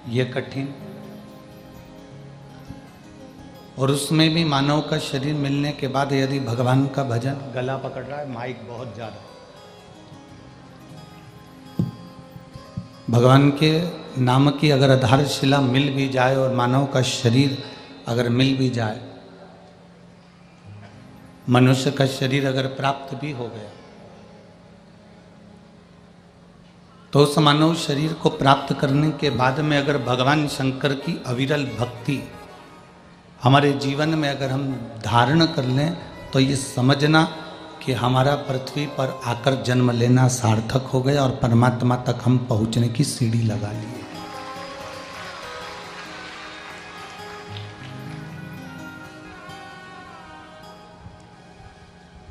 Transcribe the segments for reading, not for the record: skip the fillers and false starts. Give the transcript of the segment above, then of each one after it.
ये कठिन, और उसमें भी मानव का शरीर मिलने के बाद यदि भगवान का भजन, गला पकड़ रहा है माइक बहुत ज्यादा, भगवान के नाम की अगर आधारशिला मिल भी जाए और मानव का शरीर अगर मिल भी जाए, मनुष्य का शरीर अगर प्राप्त भी हो गया, तो उस मानव शरीर को प्राप्त करने के बाद में अगर भगवान शंकर की अविरल भक्ति हमारे जीवन में अगर हम धारण कर लें, तो ये समझना कि हमारा पृथ्वी पर आकर जन्म लेना सार्थक हो गया और परमात्मा तक हम पहुंचने की सीढ़ी लगा ली।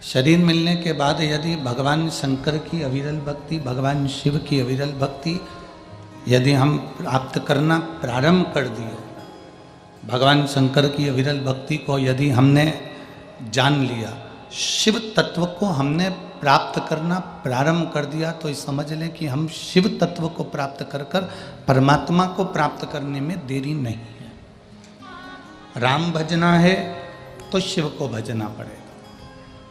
शरीर मिलने के बाद यदि भगवान शंकर की अविरल भक्ति, भगवान शिव की अविरल भक्ति यदि हम प्राप्त करना प्रारंभ कर दिए, भगवान शंकर की अविरल भक्ति को यदि हमने जान लिया, शिव तत्व को हमने प्राप्त करना प्रारंभ कर दिया, तो समझ लें कि हम शिव तत्व को प्राप्त कर कर परमात्मा को प्राप्त करने में देरी नहीं है। राम भजना है तो शिव को भजना पड़ेगा।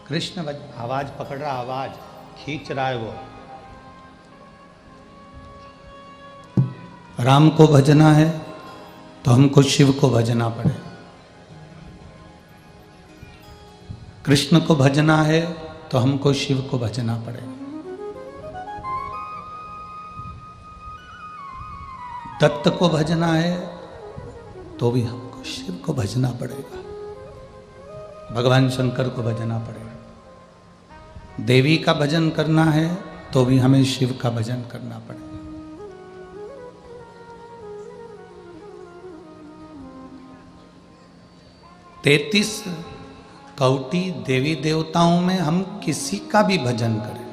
कृष्ण आवाज पकड़ रहा, आवाज खींच रहा है, वो राम को भजना है तो हमको शिव को भजना पड़ेगा। कृष्ण को भजना है तो हमको शिव को भजना पड़ेगा। दत्त को भजना है तो भी हमको शिव को भजना पड़ेगा। भगवान शंकर को भजना पड़ेगा। देवी का भजन करना है तो भी हमें शिव का भजन करना पड़ेगा। तैतीस कौटि देवी देवताओं में हम किसी का भी भजन करें,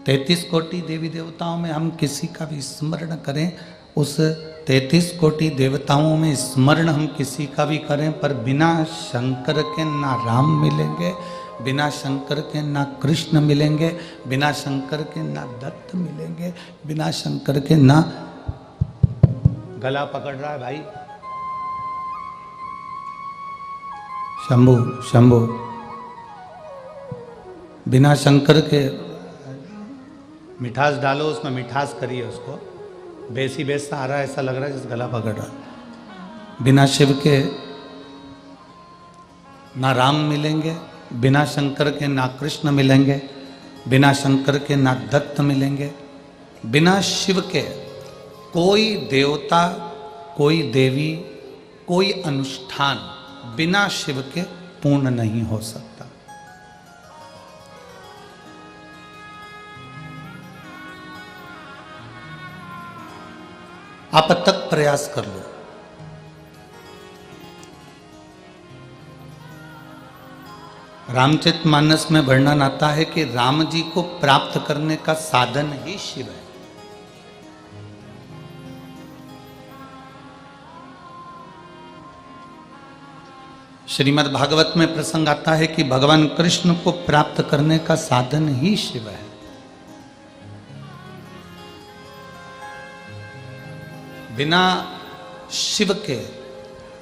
33 कोटि देवी देवताओं में हम किसी का भी स्मरण करें, उस 33 कोटि देवताओं में स्मरण हम किसी का भी करें, पर बिना शंकर के ना राम मिलेंगे, बिना शंकर के ना कृष्ण मिलेंगे, बिना शंकर के ना दत्त मिलेंगे, बिना शंकर के ना, गला पकड़ रहा है भाई, शंभू शंभू, बिना शंकर के, मिठास डालो उसमें, मिठास करिए उसको, बेसी बेसा आ रहा है, ऐसा लग रहा है जिस गला पकड़ रहा है। बिना शिव के ना राम मिलेंगे, बिना शंकर के ना कृष्ण मिलेंगे, बिना शंकर के ना दत्त मिलेंगे, बिना शिव के कोई देवता, कोई देवी, कोई अनुष्ठान बिना शिव के पूर्ण नहीं हो सकता। आप तक प्रयास कर लो। रामचरितमानस में वर्णन आता है कि राम जी को प्राप्त करने का साधन ही शिव है। श्रीमद् भागवत में प्रसंग आता है कि भगवान कृष्ण को प्राप्त करने का साधन ही शिव है। बिना शिव के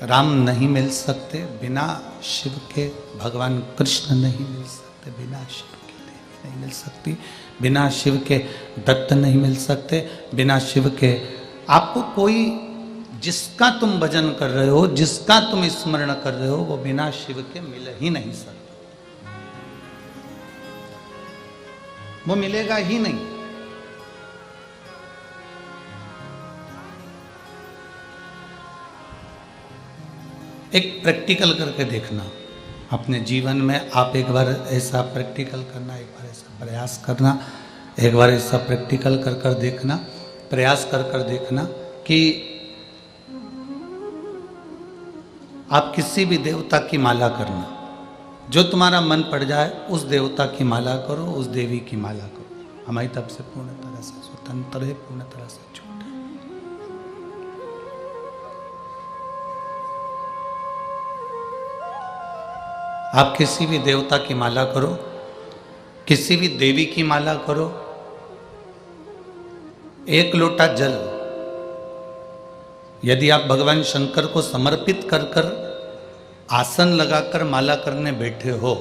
राम नहीं मिल सकते, बिना शिव के भगवान कृष्ण नहीं मिल सकते, बिना शिव के देवी नहीं मिल सकती, बिना शिव के दत्त नहीं मिल सकते, बिना शिव के आपको कोई, जिसका तुम भजन कर रहे हो, जिसका तुम स्मरण कर रहे हो, वो बिना शिव के मिल ही नहीं सकता, वो मिलेगा ही नहीं। एक प्रैक्टिकल करके देखना अपने जीवन में, आप एक बार ऐसा प्रैक्टिकल करना, एक बार ऐसा प्रयास करना, एक बार ऐसा प्रैक्टिकल कर कर देखना, प्रयास कर कर देखना कि आप किसी भी देवता की माला करना, जो तुम्हारा मन पड़ जाए उस देवता की माला करो, उस देवी की माला करो। हमारी तरफ से पूर्ण तरह से स्वतंत्र है, पूर्ण तरह से छूट है। आप किसी भी देवता की माला करो, किसी भी देवी की माला करो, एक लोटा जल यदि आप भगवान शंकर को समर्पित कर कर आसन लगाकर माला करने बैठे हो,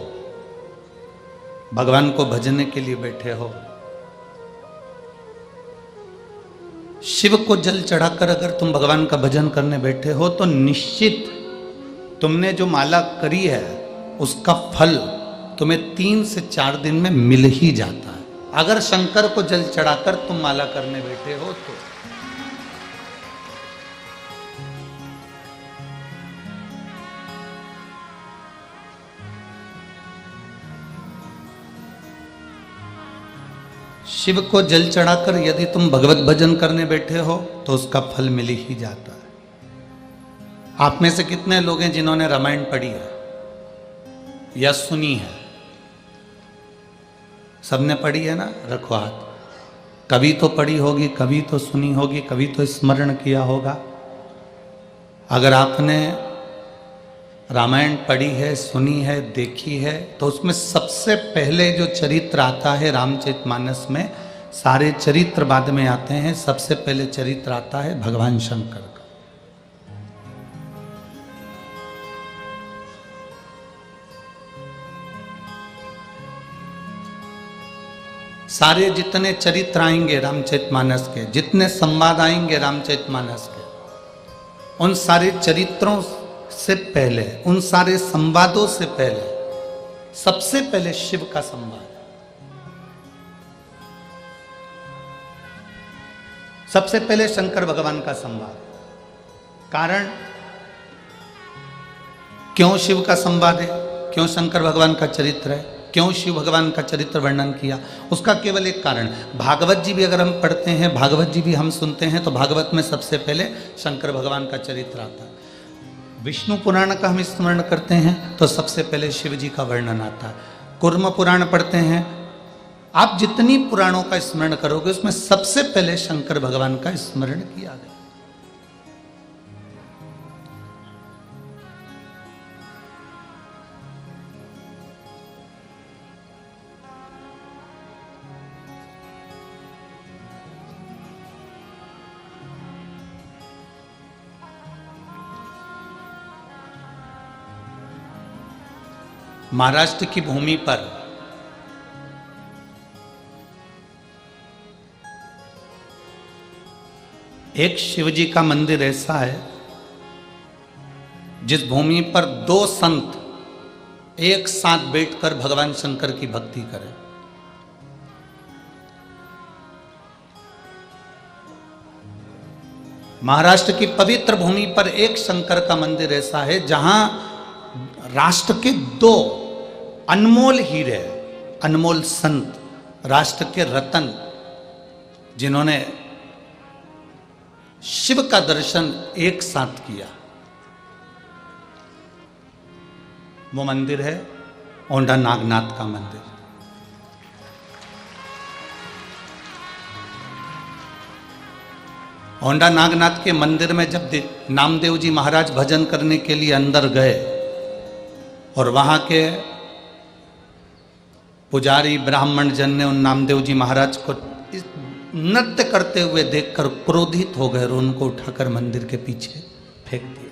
भगवान को भजने के लिए बैठे हो, शिव को जल चढ़ाकर अगर तुम भगवान का भजन करने बैठे हो तो निश्चित तुमने जो माला करी है उसका फल तुम्हें 3 से 4 दिन में मिल ही जाता है। अगर शंकर को जल चढ़ाकर तुम माला करने बैठे हो तो शिव को जल चढ़ाकर यदि तुम भगवत भजन करने बैठे हो तो उसका फल मिल ही जाता है। आप में से कितने लोग हैं जिन्होंने रामायण पढ़ी है या सुनी है? सबने पढ़ी है ना? रखो हाथ। कभी तो पढ़ी होगी, कभी तो सुनी होगी, कभी तो स्मरण किया होगा। अगर आपने रामायण पढ़ी है, सुनी है, देखी है तो उसमें सबसे पहले जो चरित्र आता है रामचरितमानस में, सारे चरित्र बाद में आते हैं, सबसे पहले चरित्र आता है भगवान शंकर का। सारे जितने चरित्र आएंगे रामचरितमानस के, जितने संवाद आएंगे रामचरितमानस के, उन सारे चरित्रों से पहले, उन सारे संवादों से पहले सबसे पहले शिव का संवाद, सबसे पहले शंकर भगवान का संवाद। कारण क्यों शिव का संवाद है, क्यों शंकर भगवान का चरित्र है, क्यों शिव भगवान का चरित्र वर्णन किया, उसका केवल एक कारण, भागवत जी भी अगर हम पढ़ते हैं, भागवत जी भी हम सुनते हैं तो भागवत में सबसे पहले शंकर भगवान का चरित्र आता है। विष्णु पुराण का हम स्मरण करते हैं तो सबसे पहले शिव जी का वर्णन आता है। कूर्म पुराण पढ़ते हैं, आप जितनी पुराणों का स्मरण करोगे उसमें सबसे पहले शंकर भगवान का स्मरण किया गया। महाराष्ट्र की भूमि पर एक शिवजी का मंदिर ऐसा है जिस भूमि पर 2 संत एक साथ बैठकर भगवान शंकर की भक्ति करें। महाराष्ट्र की पवित्र भूमि पर एक शंकर का मंदिर ऐसा है जहां राष्ट्र के 2 अनमोल हीरे, अनमोल संत, राष्ट्र के रतन, जिन्होंने शिव का दर्शन एक साथ किया, वो मंदिर है औंढा नागनाथ का मंदिर। औंढा नागनाथ के मंदिर में जब नामदेव जी महाराज भजन करने के लिए अंदर गए और वहां के पुजारी ब्राह्मण जन ने उन नामदेव जी महाराज को नृत्य करते हुए देखकर क्रोधित हो गए और उनको उठाकर मंदिर के पीछे फेंक दिया।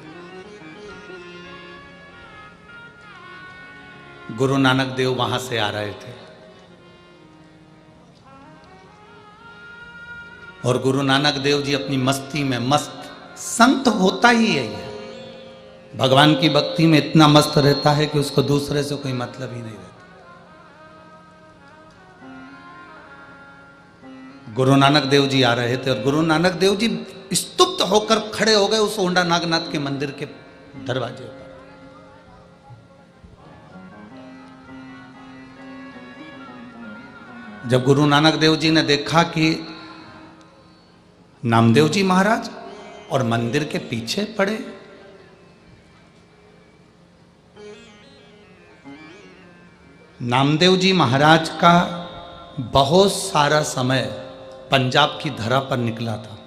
गुरु नानक देव वहां से आ रहे थे और गुरु नानक देव जी अपनी मस्ती में मस्त, संत होता ही यही है, भगवान की भक्ति में इतना मस्त रहता है कि उसको दूसरे से कोई मतलब ही नहीं रहता। गुरु नानक देव जी आ रहे थे और गुरु नानक देव जी स्तुप्त होकर खड़े हो गए उस औंढा नागनाथ के मंदिर के दरवाजे पर। जब गुरु नानक देव जी ने देखा कि नामदेव जी महाराज और मंदिर के पीछे पड़े, नामदेव जी महाराज का बहुत सारा समय पंजाब की धरा पर निकला था।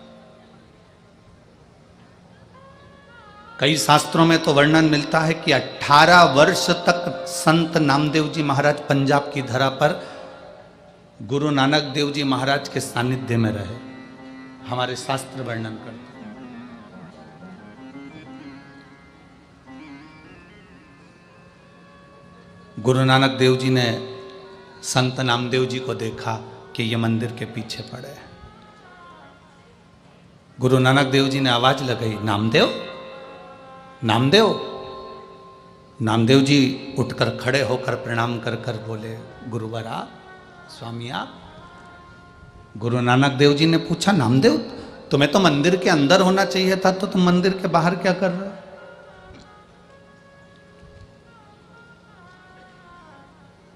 कई शास्त्रों में तो वर्णन मिलता है कि 18 वर्ष तक संत नामदेव जी महाराज पंजाब की धरा पर गुरु नानक देव जी महाराज के सानिध्य में रहे। हमारे शास्त्र वर्णन करते हैं। गुरु नानक देव जी ने संत नामदेव जी को देखा कि ये मंदिर के पीछे पड़े हैं। गुरु नानक देव जी ने आवाज लगाई, नामदेव, नामदेव। नामदेव जी उठकर खड़े होकर प्रणाम कर कर बोले, गुरुवर आप, स्वामी आप। गुरु नानक देव जी ने पूछा, नामदेव तुम्हें तो मंदिर के अंदर होना चाहिए था, तो तुम मंदिर के बाहर क्या कर रहे हो?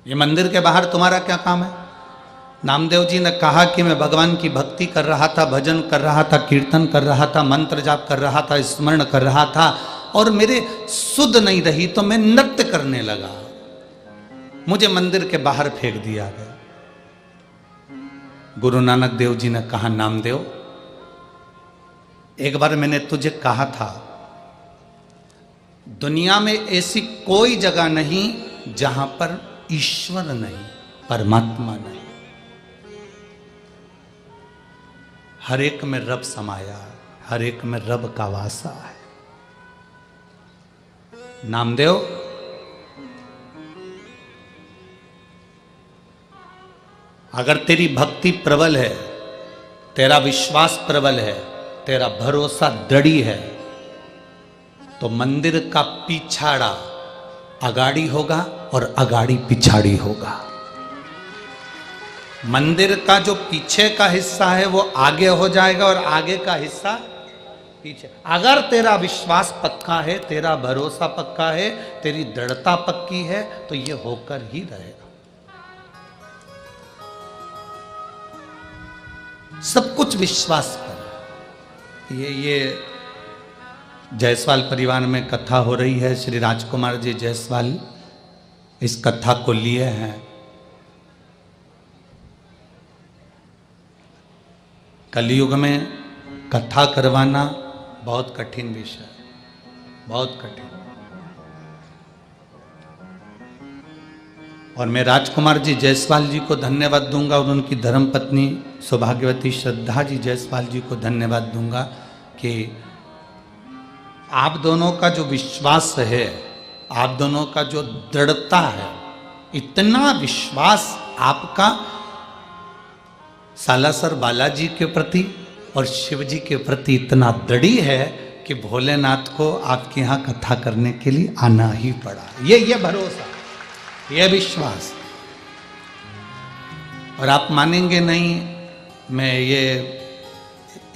ये मंदिर के बाहर तुम्हारा क्या काम है? नामदेव जी ने कहा कि मैं भगवान की भक्ति कर रहा था, भजन कर रहा था, कीर्तन कर रहा था, मंत्र जाप कर रहा था, स्मरण कर रहा था, और मेरे सुध नहीं रही तो मैं नृत्य करने लगा, मुझे मंदिर के बाहर फेंक दिया गया। गुरु नानक देव जी ने कहा, नामदेव एक बार मैंने तुझे कहा था, दुनिया में ऐसी कोई जगह नहीं जहां पर ईश्वर नहीं, परमात्मा नहीं। हर एक में रब समाया है, हर एक में रब का वासा है। नामदेव अगर तेरी भक्ति प्रबल है, तेरा विश्वास प्रबल है, तेरा भरोसा दृढ़ है, तो मंदिर का पिछाड़ा अगाड़ी होगा और अगाड़ी पिछाड़ी होगा। मंदिर का जो पीछे का हिस्सा है वो आगे हो जाएगा और आगे का हिस्सा पीछे। अगर तेरा विश्वास पक्का है, तेरा भरोसा पक्का है, तेरी दृढ़ता पक्की है, तो ये होकर ही रहेगा। सब कुछ विश्वास पर। ये जायसवाल परिवार में कथा हो रही है। श्री राजकुमार जी जायसवाल इस कथा को लिए हैं। कलयुग में कथा करवाना बहुत कठिन विषय है, बहुत कठिन। और मैं राजकुमार जी जायसवाल जी को धन्यवाद दूंगा और उनकी धर्मपत्नी सौभाग्यवती श्रद्धा जी जायसवाल जी को धन्यवाद दूंगा कि आप दोनों का जो विश्वास है, आप दोनों का जो दृढ़ता है, इतना विश्वास आपका सालासर बालाजी के प्रति और शिव जी के प्रति इतना दृढ़ है कि भोलेनाथ को आपके यहाँ कथा करने के लिए आना ही पड़ा। ये भरोसा, ये विश्वास। और आप मानेंगे नहीं, मैं ये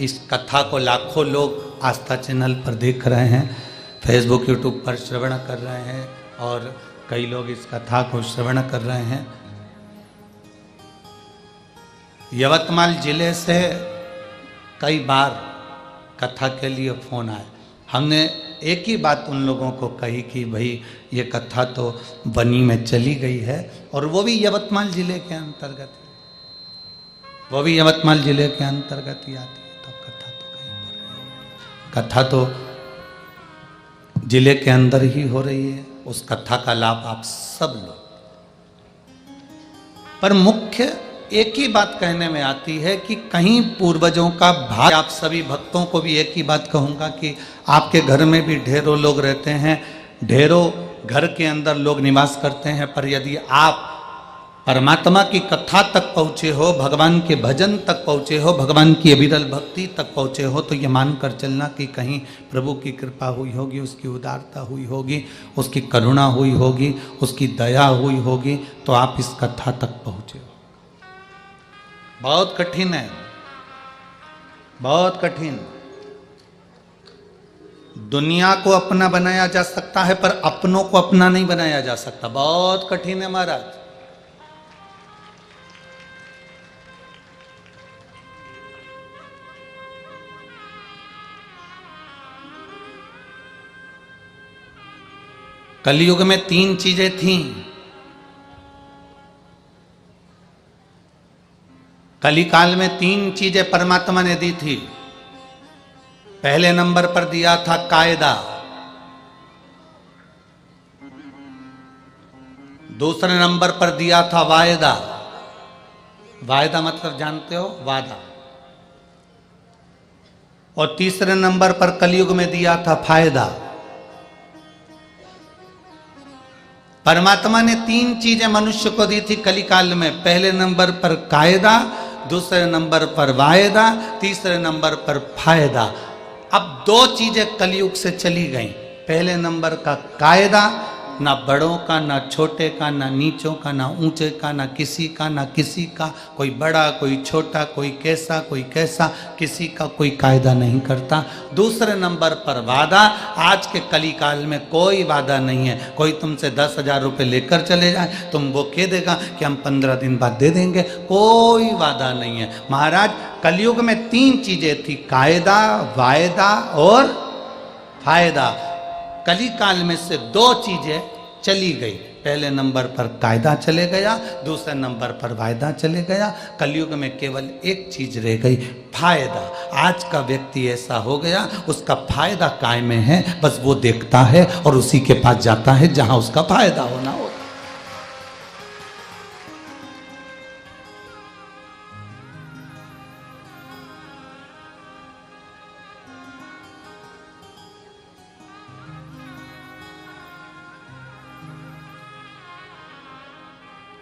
इस कथा को लाखों लोग आस्था चैनल पर देख रहे हैं, फेसबुक यूट्यूब पर श्रवण कर रहे हैं, और कई लोग इस कथा को श्रवण कर रहे हैं। यवतमाल जिले से कई बार कथा के लिए फ़ोन आए। हमने एक ही बात उन लोगों को कही कि भाई ये कथा तो बनी में चली गई है, और वो भी यवतमाल जिले के अंतर्गत, वो भी यवतमाल जिले के अंतर्गत ही आती है। तो कथा तो कहीं पर, कथा तो जिले के अंदर ही हो रही है। उस कथा का लाभ आप सब लो। पर मुख्य एक ही बात कहने में आती है कि कहीं पूर्वजों का भाग्य। आप सभी भक्तों को भी एक ही बात कहूँगा कि आपके घर में भी ढेरों लोग रहते हैं, ढेरों घर के अंदर लोग निवास करते हैं, पर यदि आप परमात्मा की कथा तक पहुँचे हो, भगवान के भजन तक पहुँचे हो, भगवान की अविरल भक्ति तक पहुँचे हो, तो ये मान कर चलना कि कहीं प्रभु की कृपा हुई होगी, उसकी उदारता हुई होगी, उसकी करुणा हुई होगी, उसकी दया हुई होगी, तो आप इस कथा तक पहुँचे हो। बहुत कठिन है, बहुत कठिन। दुनिया को अपना बनाया जा सकता है, पर अपनों को अपना नहीं बनाया जा सकता। बहुत कठिन है महाराज। कलयुग में 3 चीजें थीं। कलिकाल में 3 चीजें परमात्मा ने दी थी। पहले नंबर पर दिया था कायदा, दूसरे नंबर पर दिया था वायदा। वायदा मतलब जानते हो, वादा। और तीसरे नंबर पर कलयुग में दिया था फायदा। परमात्मा ने 3 चीजें मनुष्य को दी थी कलिकाल में। पहले नंबर पर कायदा, दूसरे नंबर पर वायदा, तीसरे नंबर पर फायदा। अब 2 चीजें कलयुग से चली गई। पहले नंबर का कायदा, ना बड़ों का, ना छोटे का, ना नीचों का, ना ऊंचे का, ना किसी का, ना किसी का। कोई बड़ा, कोई छोटा, कोई कैसा, कोई कैसा, किसी का कोई कायदा नहीं करता। दूसरे नंबर पर वादा। आज के कली काल में कोई वादा नहीं है। कोई तुमसे 10,000 रुपये लेकर चले जाए, तुम वो कह देगा कि हम 15 दिन बाद दे देंगे। कोई वादा नहीं है महाराज। कलयुग में 3 चीजें थी, कायदा, वायदा और फायदा। कली काल में से 2 चीजें चली गई। पहले नंबर पर कायदा चले गया, दूसरे नंबर पर वायदा चले गया। कलयुग में केवल एक चीज रह गई, फायदा। आज का व्यक्ति ऐसा हो गया, उसका फायदा काय में है, बस वो देखता है और उसी के पास जाता है जहां उसका फायदा होना हो।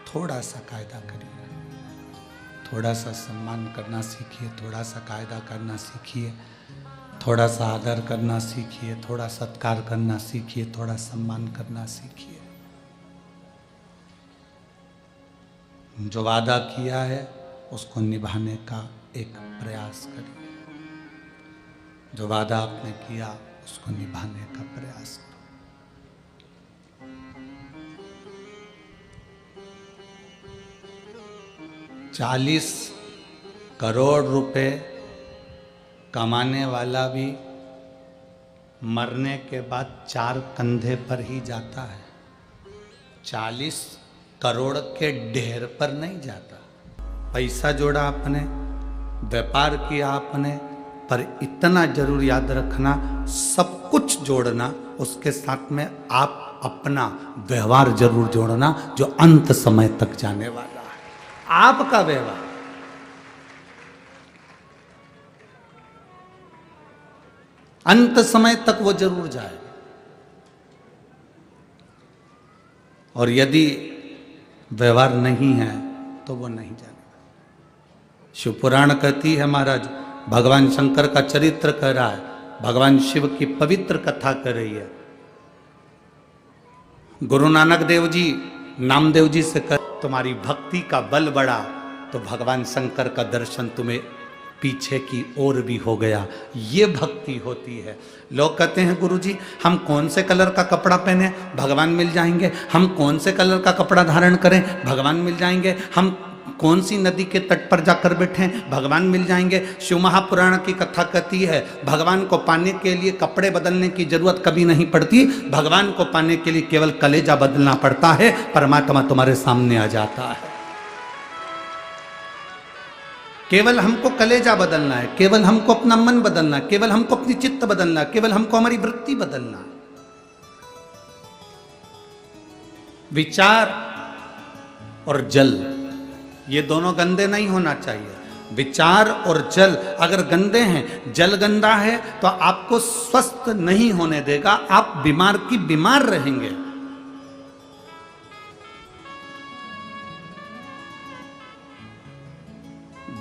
थोड़ा सा कायदा करिए, थोड़ा सा सम्मान करना सीखिए, थोड़ा सा कायदा करना सीखिए, थोड़ा सा आदर करना सीखिए, थोड़ा सत्कार करना सीखिए, थोड़ा सम्मान करना सीखिए। जो वादा किया है उसको निभाने का एक प्रयास करिए। जो वादा आपने किया उसको निभाने का प्रयास करिए। 40 करोड़ रुपए कमाने वाला भी मरने के बाद 4 कंधे पर ही जाता है। 40 करोड़ के ढेर पर नहीं जाता। पैसा जोड़ा आपने, व्यापार किया आपने, पर इतना जरूर याद रखना, सब कुछ जोड़ना, उसके साथ में आप अपना व्यवहार जरूर जोड़ना, जो अंत समय तक जाने वाला है। आपका व्यवहार, अंत समय तक वो जरूर जाएगा। और यदि व्यवहार नहीं है तो वो नहीं जाएगा। शिव पुराण कहती है महाराज, भगवान शंकर का चरित्र कह रहा है, भगवान शिव की पवित्र कथा कर रही है। गुरु नानक देव जी नामदेव जी से कह, तुम्हारी भक्ति का बल बढ़ा तो भगवान शंकर का दर्शन तुम्हें पीछे की ओर भी हो गया। ये भक्ति होती है। लोग कहते हैं गुरु जी हम कौन से कलर का कपड़ा पहने भगवान मिल जाएंगे, हम कौन से कलर का कपड़ा धारण करें भगवान मिल जाएंगे, हम कौन सी नदी के तट पर जाकर बैठें भगवान मिल जाएंगे। शिव महापुराण की कथा कहती है, भगवान को पाने के लिए कपड़े बदलने की जरूरत कभी नहीं पड़ती, भगवान को पाने के लिए केवल कलेजा बदलना पड़ता है, परमात्मा तुम्हारे सामने आ जाता है। केवल हमको कलेजा बदलना है, केवल हमको अपना मन बदलना है, केवल हमको अपनी चित्त बदलना है, केवल हमको हमारी वृत्ति बदलना है। विचार और जल, ये दोनों गंदे नहीं होना चाहिए। विचार और जल अगर गंदे हैं, जल गंदा है तो आपको स्वस्थ नहीं होने देगा, आप बीमार की बीमार रहेंगे।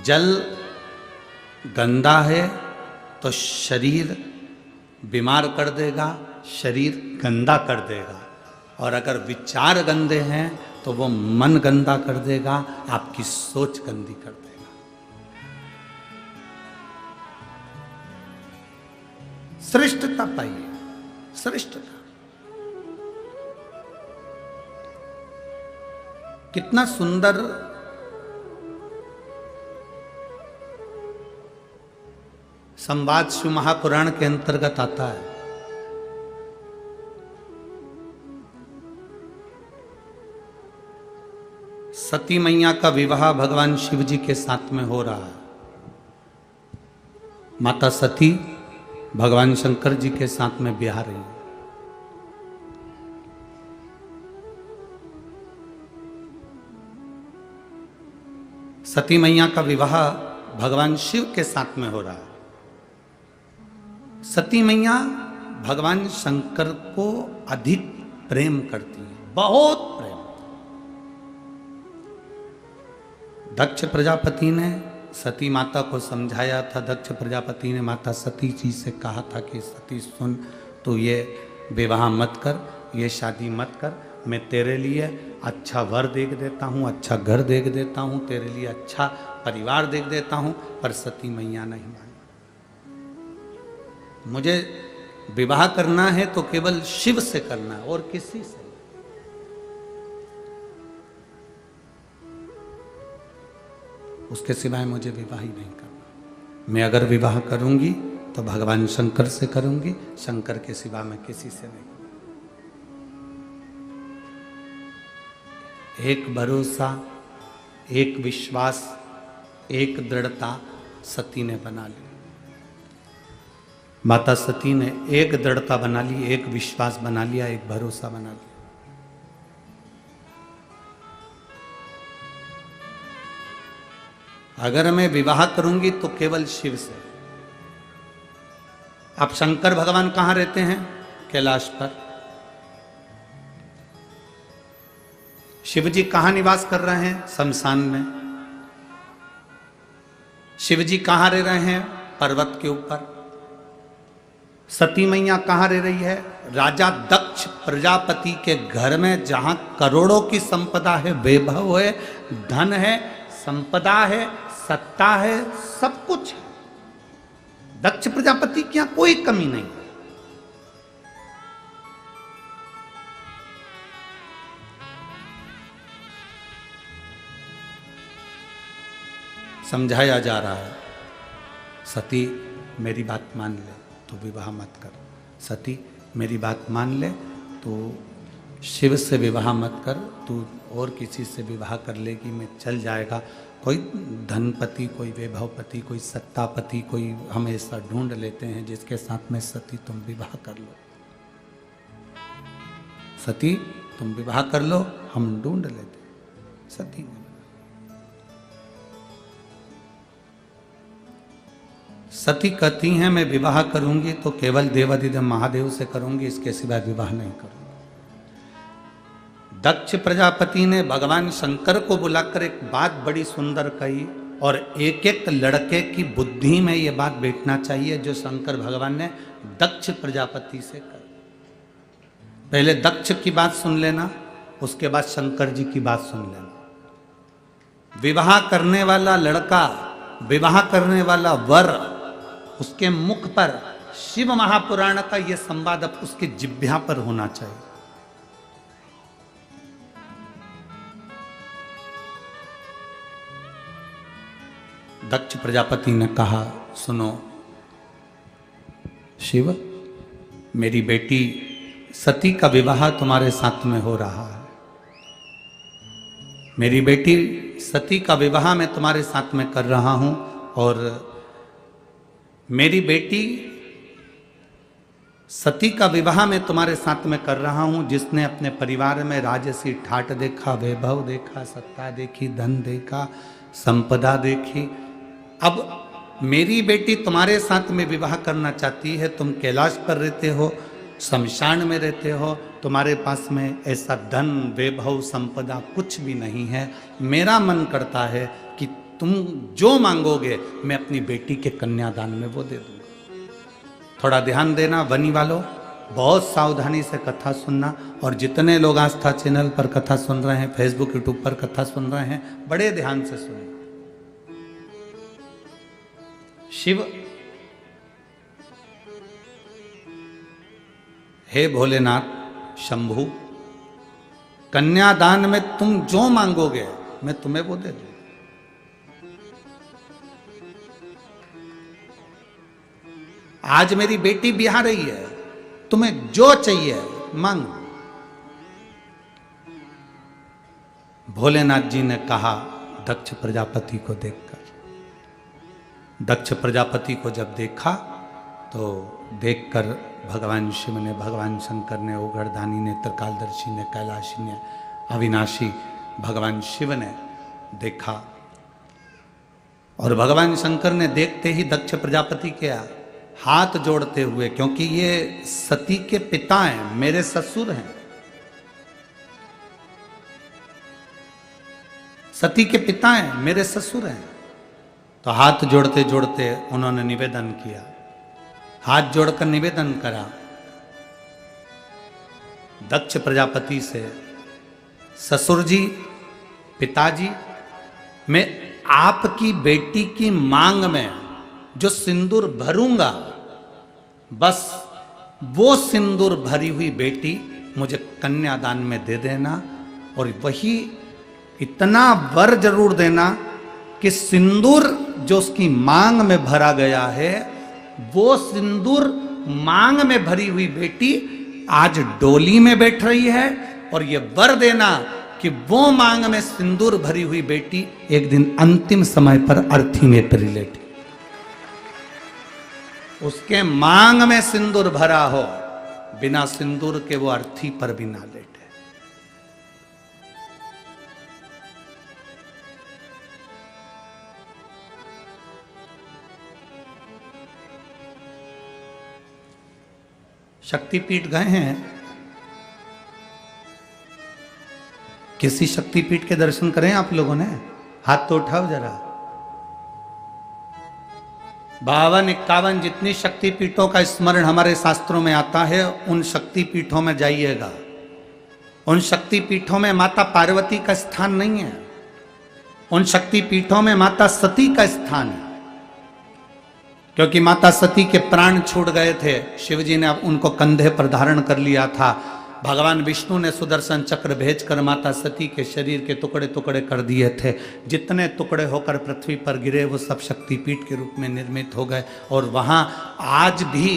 जल गंदा है तो शरीर बीमार कर देगा, शरीर गंदा कर देगा। और अगर विचार गंदे हैं तो वो मन गंदा कर देगा, आपकी सोच गंदी कर देगा। श्रेष्ठता पाइए, श्रेष्ठता। कितना सुंदर संवाद शिव महापुराण के अंतर्गत आता है। सती मैया का विवाह भगवान शिव जी के साथ में हो रहा है। माता सती भगवान शंकर जी के साथ में ब्याह रही है। सती मैया का विवाह भगवान शिव के साथ में हो रहा है। सती मैया भगवान शंकर को अधिक प्रेम करती है, बहुत प्रेम। दक्ष प्रजापति ने सती माता को समझाया था। दक्ष प्रजापति ने माता सती जी से कहा था कि सती सुन, तो ये विवाह मत कर, ये शादी मत कर, मैं तेरे लिए अच्छा वर देख देता हूँ, अच्छा घर देख देता हूँ, तेरे लिए अच्छा परिवार देख देता हूँ। पर सती मैया नहीं मानी। मुझे विवाह करना है तो केवल शिव से करना है और किसी से। उसके सिवाय मुझे विवाह ही नहीं करना। मैं अगर विवाह करूंगी तो भगवान शंकर से करूंगी, शंकर के सिवा मैं किसी से नहीं। एक भरोसा, एक विश्वास, एक दृढ़ता सती ने बना ली। माता सती ने एक दृढ़ता बना ली, एक विश्वास बना लिया, एक भरोसा बना लिया। अगर मैं विवाह करूंगी तो केवल शिव से। अब शंकर भगवान कहां रहते हैं? कैलाश पर। शिव जी कहां निवास कर रहे हैं? शमशान में। शिव जी कहां रह रहे हैं? पर्वत के ऊपर। सती मैया कहां रह रही है? राजा दक्ष प्रजापति के घर में, जहां करोड़ों की संपदा है, वैभव है, धन है, संपदा है, सत्ता है, सब कुछ है। दक्ष प्रजापति की यहां कोई कमी नहीं। समझाया जा रहा है, सती मेरी बात मान ले तो विवाह मत कर। सती मेरी बात मान ले तो शिव से विवाह मत कर। तू और किसी से विवाह कर लेगी मैं चल जाएगा। कोई धनपति, कोई वैभवपति, कोई सत्तापति, कोई हम ऐसा ढूंढ लेते हैं जिसके साथ में सती तुम विवाह कर लो। सती तुम विवाह कर लो, हम ढूंढ लेते। सती ने सती कहती हैं मैं विवाह करूंगी तो केवल देवाधिदेव महादेव से करूंगी, इसके सिवा विवाह नहीं करूंगी। दक्ष प्रजापति ने भगवान शंकर को बुलाकर एक बात बड़ी सुंदर कही, और एक एक लड़के की बुद्धि में यह बात बैठना चाहिए जो शंकर भगवान ने दक्ष प्रजापति से कही। पहले दक्ष की बात सुन लेना, उसके बाद शंकर जी की बात सुन लेना। विवाह करने वाला लड़का, विवाह करने वाला वर, उसके मुख पर शिव महापुराण का यह संवाद अब उसकी जिह्वा पर होना चाहिए। दक्ष प्रजापति ने कहा सुनो शिव, मेरी बेटी सती का विवाह तुम्हारे साथ में हो रहा है। मेरी बेटी सती का विवाह मैं तुम्हारे साथ में कर रहा हूं, और मेरी बेटी सती का विवाह मैं तुम्हारे साथ में कर रहा हूं, जिसने अपने परिवार में राजसी ठाट देखा, वैभव देखा, सत्ता देखी, धन देखा, संपदा देखी। अब मेरी बेटी तुम्हारे साथ में विवाह करना चाहती है। तुम कैलाश पर रहते हो, शमशान में रहते हो, तुम्हारे पास में ऐसा धन, वैभव, संपदा कुछ भी नहीं है। मेरा मन करता है कि तुम जो मांगोगे मैं अपनी बेटी के कन्यादान में वो दे दूंगा। थोड़ा ध्यान देना वनी वालों, बहुत सावधानी से कथा सुनना। और जितने लोग आस्था चैनल पर कथा सुन रहे हैं, फेसबुक यूट्यूब पर कथा सुन रहे हैं, बड़े ध्यान से सुनना। शिव, हे भोलेनाथ शंभु, कन्यादान में तुम जो मांगोगे मैं तुम्हें वो दे दूंगा। आज मेरी बेटी ब्याह रही है, तुम्हें जो चाहिए मांगो। भोलेनाथ जी ने कहा दक्ष प्रजापति को देखकर। दक्ष प्रजापति को जब देखा तो देखकर भगवान शिव ने, भगवान शंकर ने, ओघड़दानी ने, त्रिकालदर्शी ने, कैलाशी ने, अविनाशी भगवान शिव ने देखा। और भगवान शंकर ने देखते ही दक्ष प्रजापति क्या हाथ जोड़ते हुए, क्योंकि ये सती के पिता हैं, मेरे ससुर हैं, सती के पिता हैं, मेरे ससुर हैं। तो हाथ जोड़ते जोड़ते उन्होंने निवेदन किया, हाथ जोड़कर निवेदन करा दक्ष प्रजापति से, ससुर जी, पिताजी, मैं आपकी बेटी की मांग में जो सिंदूर भरूंगा, बस वो सिंदूर भरी हुई बेटी मुझे कन्यादान में दे देना, और वही इतना वर जरूर देना कि सिंदूर जो उसकी मांग में भरा गया है, वो सिंदूर मांग में भरी हुई बेटी आज डोली में बैठ रही है, और ये वर देना कि वो मांग में सिंदूर भरी हुई बेटी एक दिन अंतिम समय पर अर्थी में लेटी, उसके मांग में सिंदूर भरा हो, बिना सिंदूर के वो अर्थी पर भी ना लेटे। शक्तिपीठ गए हैं? किसी शक्तिपीठ के दर्शन करें आप लोगों ने? हाथ तो उठाओ जरा। 52-51 जितनी शक्तिपीठों का स्मरण हमारे शास्त्रों में आता है, उन शक्तिपीठों में जाइएगा। उन शक्तिपीठों में माता पार्वती का स्थान नहीं है, उन शक्तिपीठों में माता सती का स्थान है, क्योंकि माता सती के प्राण छूट गए थे, शिवजी ने उनको कंधे पर धारण कर लिया था। भगवान विष्णु ने सुदर्शन चक्र भेजकर माता सती के शरीर के टुकड़े टुकड़े कर दिए थे। जितने टुकड़े होकर पृथ्वी पर गिरे वो सब शक्तिपीठ के रूप में निर्मित हो गए। और वहाँ आज भी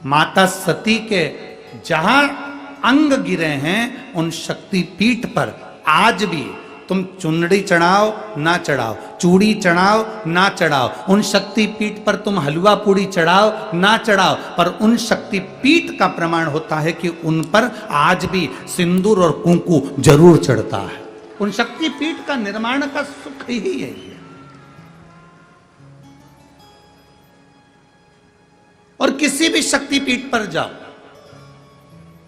माता सती के जहाँ अंग गिरे हैं, उन शक्तिपीठ पर आज भी तुम चुनड़ी चढ़ाओ ना चढ़ाओ, चूड़ी चढ़ाओ ना चढ़ाओ, उन शक्तिपीठ पर तुम हलवा पूड़ी चढ़ाओ ना चढ़ाओ, पर उन शक्तिपीठ का प्रमाण होता है कि उन पर आज भी सिंदूर और कुंकू जरूर चढ़ता है। उन शक्तिपीठ का निर्माण का सुख ही है ये। और किसी भी शक्तिपीठ पर जाओ,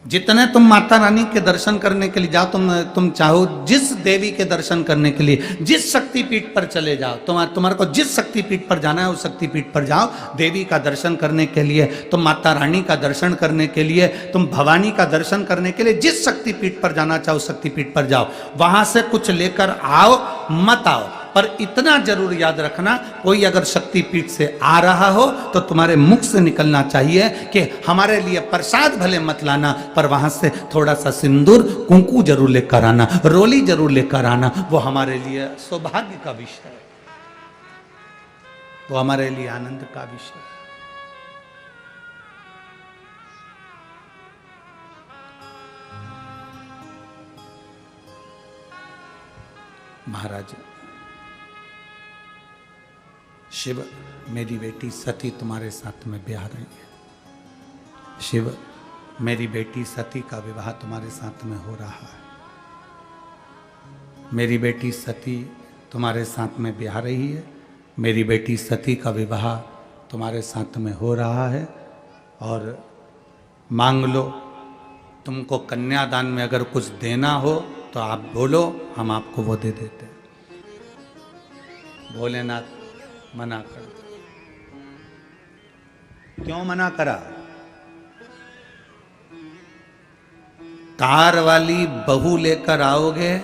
जितने तुम माता रानी के दर्शन करने के लिए जाओ, तुम चाहो जिस देवी के दर्शन करने के लिए जिस शक्तिपीठ पर चले जाओ, तुम्हारे को जिस शक्तिपीठ पर जाना है उस शक्तिपीठ पर जाओ। देवी का दर्शन करने के लिए, तुम माता रानी का दर्शन करने के लिए, तुम भवानी का दर्शन करने के लिए जिस शक्तिपीठ पर जाना चाहो शक्तिपीठ पर जाओ। वहां से कुछ लेकर आओ मत आओ, पर इतना जरूर याद रखना, कोई अगर शक्तिपीठ से आ रहा हो तो तुम्हारे मुख से निकलना चाहिए कि हमारे लिए प्रसाद भले मत लाना, पर वहां से थोड़ा सा सिंदूर कुंकू जरूर लेकर आना, रोली जरूर लेकर आना। वो हमारे लिए सौभाग्य का विषय है, वो हमारे लिए आनंद का विषय है। महाराज, शिव, मेरी बेटी सती तुम्हारे साथ में ब्याह रही है। शिव, मेरी बेटी सती का विवाह तुम्हारे साथ में हो रहा है। मेरी बेटी सती तुम्हारे साथ में ब्याह रही है। मेरी बेटी सती का विवाह तुम्हारे साथ में हो रहा है। और मांग लो, तुमको कन्यादान में अगर कुछ देना हो तो आप बोलो, हम आपको वो दे देते हैं। भोलेनाथ मना कर। क्यों मना करा? तार वाली बहू लेकर आओगे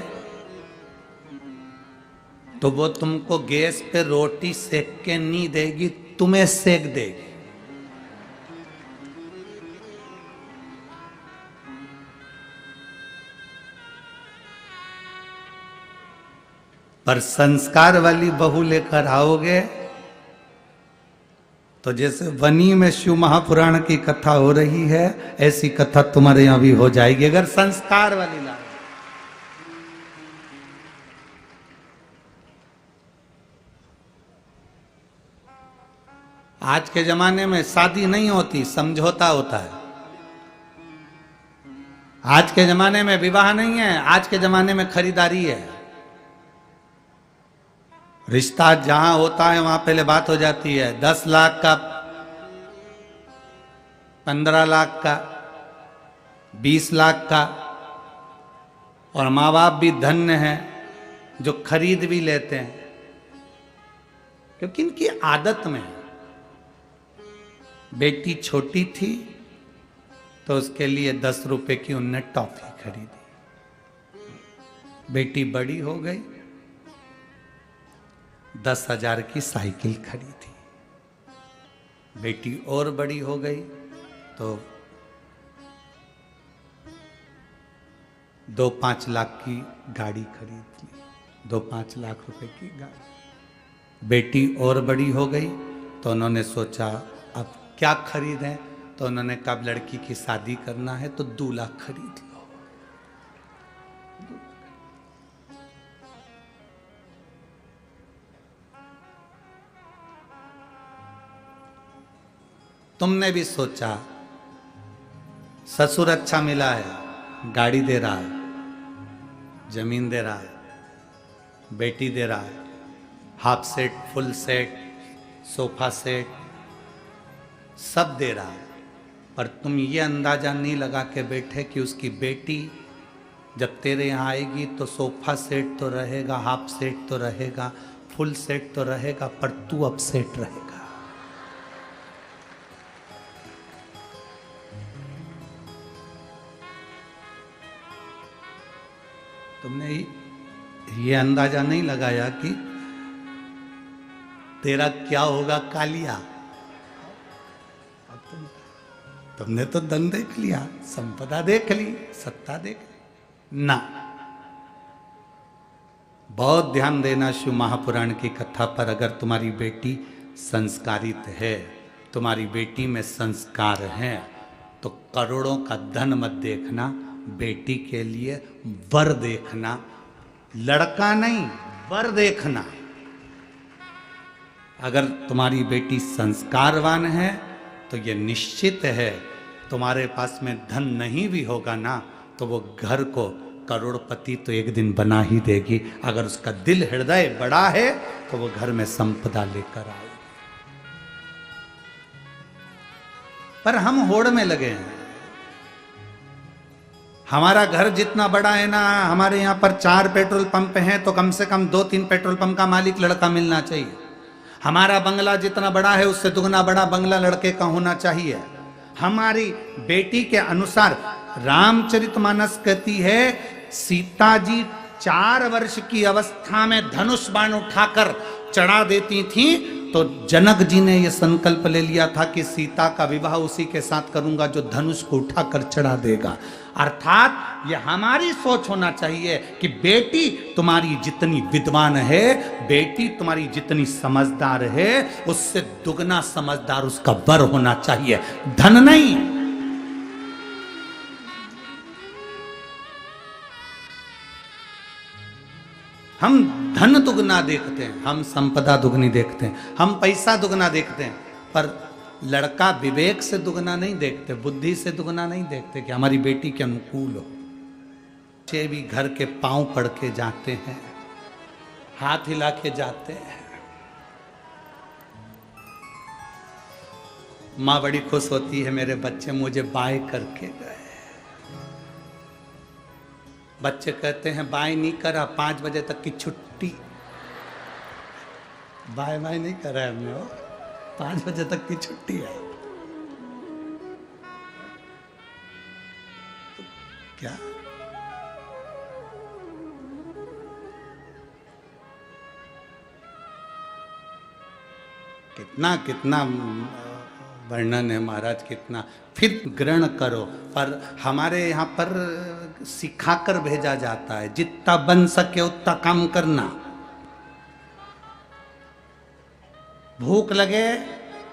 तो वो तुमको गैस पे रोटी सेक के नहीं देगी, तुम्हें सेक देगी। पर संस्कार वाली बहू लेकर आओगे तो जैसे वनी में शिव महापुराण की कथा हो रही है, ऐसी कथा तुम्हारे यहां भी हो जाएगी अगर संस्कार वाली ला। आज के जमाने में शादी नहीं होती, समझौता होता है। आज के जमाने में विवाह नहीं है, आज के जमाने में खरीदारी है। रिश्ता जहां होता है वहां पहले बात हो जाती है। 10 लाख का 15 लाख का, 20 लाख का, और माँ बाप भी धन्य हैं जो खरीद भी लेते हैं, क्योंकि इनकी आदत में है। बेटी छोटी थी तो उसके लिए 10 रुपए की उनने टॉफी खरीदी। बेटी बड़ी हो गई, 10,000 की साइकिल खरीदी। बेटी और बड़ी हो गई तो 2-5 लाख की गाड़ी खरीद ली, 2-5 लाख रुपए की गाड़ी। बेटी और बड़ी हो गई तो उन्होंने सोचा अब क्या खरीदें, तो उन्होंने कहा लड़की की शादी करना है तो दूल्हा खरीद लो। तुमने भी सोचा ससुर अच्छा मिला है, गाड़ी दे रहा है, जमीन दे रहा है, बेटी दे रहा है, half set, full set, sofa set, सब दे रहा है, पर तुम ये अंदाजा नहीं लगा के बैठे कि उसकी बेटी जब तेरे यहाँ आएगी तो सोफा सेट तो रहेगा, हाफ सेट तो रहेगा, फुल सेट तो रहेगा, पर तू अपसेट रहेगा। तुमने ये अंदाजा नहीं लगाया कि तेरा क्या होगा कालिया। तुमने तो धन देख लिया, संपदा देख ली, सत्ता देख ली ना। बहुत ध्यान देना शिव महापुराण की कथा पर। अगर तुम्हारी बेटी संस्कारित है, तुम्हारी बेटी में संस्कार हैं, तो करोड़ों का धन मत देखना, बेटी के लिए वर देखना, लड़का नहीं वर देखना। अगर तुम्हारी बेटी संस्कारवान है तो ये निश्चित है तुम्हारे पास में धन नहीं भी होगा ना तो वो घर को करोड़पति तो एक दिन बना ही देगी। अगर उसका दिल हृदय बड़ा है तो वो घर में संपदा लेकर आएगी। पर हम होड़ में लगे हैं। हमारा घर जितना बड़ा है ना, हमारे यहाँ पर 4 पेट्रोल पंप हैं तो कम से कम 2-3 पेट्रोल पंप का मालिक लड़का मिलना चाहिए। हमारा बंगला जितना बड़ा है उससे दुगना बड़ा बंगला लड़के का होना चाहिए। हमारी बेटी के अनुसार रामचरितमानस कहती है सीता जी 4 वर्ष की अवस्था में धनुष बाण उठाकर चढ़ा देती थी, तो जनक जी ने यह संकल्प ले लिया था कि सीता का विवाह उसी के साथ करूंगा जो धनुष को उठाकर चढ़ा देगा। अर्थात यह हमारी सोच होना चाहिए कि बेटी तुम्हारी जितनी विद्वान है, बेटी तुम्हारी जितनी समझदार है, उससे दुगना समझदार उसका वर होना चाहिए, धन नहीं। हम धन दुगना देखते हैं, हम संपदा दुगनी देखते हैं, हम पैसा दुगना देखते हैं, पर लड़का विवेक से दुगना नहीं देखते, बुद्धि से दुगना नहीं देखते कि हमारी बेटी के अनुकूल हो। बच्चे भी घर के पांव पड़ के जाते हैं, हाथ हिला के जाते हैं। माँ बड़ी खुश होती है मेरे बच्चे मुझे बाय करके गए। बच्चे कहते हैं बाय नहीं करा, 5 बजे तक की छुट्टी। बाय बाय नहीं करा है हमने, 5 बजे तक की छुट्टी है। तो क्या कितना कितना वर्णन है महाराज, कितना फिर ग्रहण करो। पर हमारे यहाँ पर सिखाकर भेजा जाता है जितना बन सके उतना काम करना। भूख लगे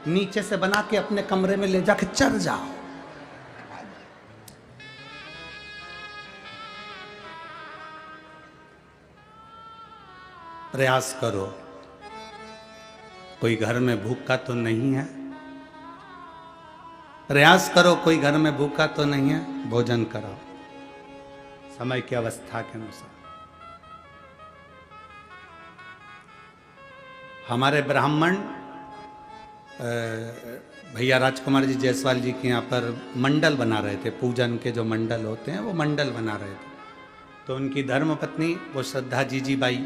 नीचे से बना के अपने कमरे में ले जाके चढ़ जाओ। प्रयास करो, कोई घर में भूखा तो नहीं है, प्रयास करो कोई घर में भूखा तो नहीं है, भोजन कराओ समय की अवस्था के अनुसार। हमारे ब्राह्मण भैया राजकुमार जी जायसवाल जी के यहाँ पर मंडल बना रहे थे, पूजन के जो मंडल होते हैं वो मंडल बना रहे थे। तो उनकी धर्मपत्नी वो श्रद्धा जीजी बाई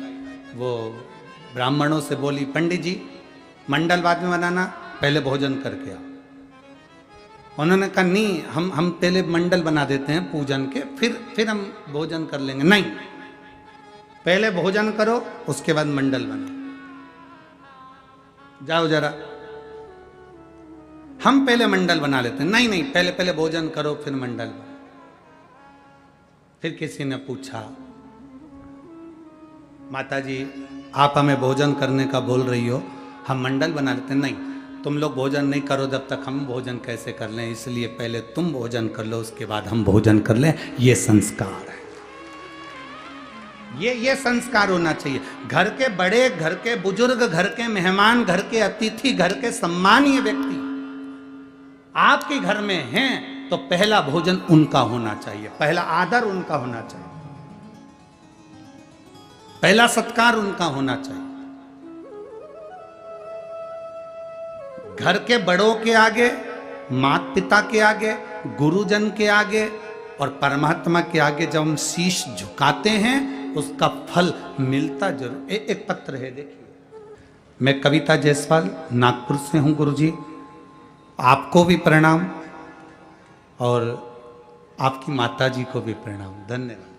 वो ब्राह्मणों से बोली, पंडित जी मंडल बाद में बनाना, पहले भोजन करके आओ। उन्होंने कहा नहीं, हम पहले मंडल बना देते हैं पूजन के, फिर हम भोजन कर लेंगे। नहीं, पहले भोजन करो उसके बाद मंडल बनाओ। जाओ जरा, हम पहले मंडल बना लेते हैं। नहीं, पहले भोजन करो फिर मंडल बनाओ। फिर किसी ने पूछा, माता जी आप हमें भोजन करने का बोल रही हो, हम मंडल बना लेते हैं। नहीं, तुम लोग भोजन नहीं करो जब तक हम भोजन कैसे कर लें, इसलिए पहले तुम भोजन कर लो उसके बाद हम भोजन कर लें। ये संस्कार है, ये संस्कार होना चाहिए। घर के बड़े, घर के बुजुर्ग, घर के मेहमान, घर के अतिथि, घर के सम्मानीय व्यक्ति आपके घर में हैं तो पहला भोजन उनका होना चाहिए, पहला आदर उनका होना चाहिए, पहला सत्कार उनका होना चाहिए। घर के बड़ों के आगे, माता पिता के आगे, गुरुजन के आगे और परमात्मा के आगे जब हम शीश झुकाते हैं उसका फल मिलता जरूर। एक पत्र है देखिए। मैं कविता जायसवाल नागपुर से हूं गुरुजी, आपको भी प्रणाम और आपकी माता जी को भी प्रणाम, धन्यवाद।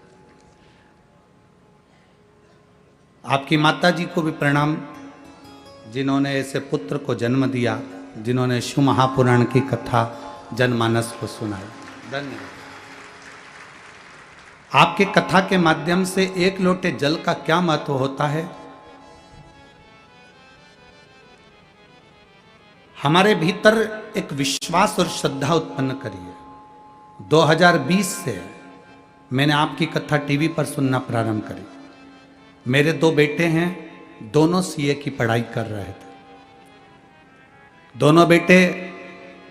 आपकी माता जी को भी प्रणाम जिन्होंने ऐसे पुत्र को जन्म दिया, जिन्होंने शिव महापुराण की कथा जनमानस को सुनाई, धन्यवाद। आपके कथा के माध्यम से एक लोटे जल का क्या महत्व होता है, हमारे भीतर एक विश्वास और श्रद्धा उत्पन्न करिए। 2020 से मैंने आपकी कथा टीवी पर सुनना प्रारंभ करी। मेरे 2 बेटे हैं, दोनों सीए की पढ़ाई कर रहे थे। दोनों बेटे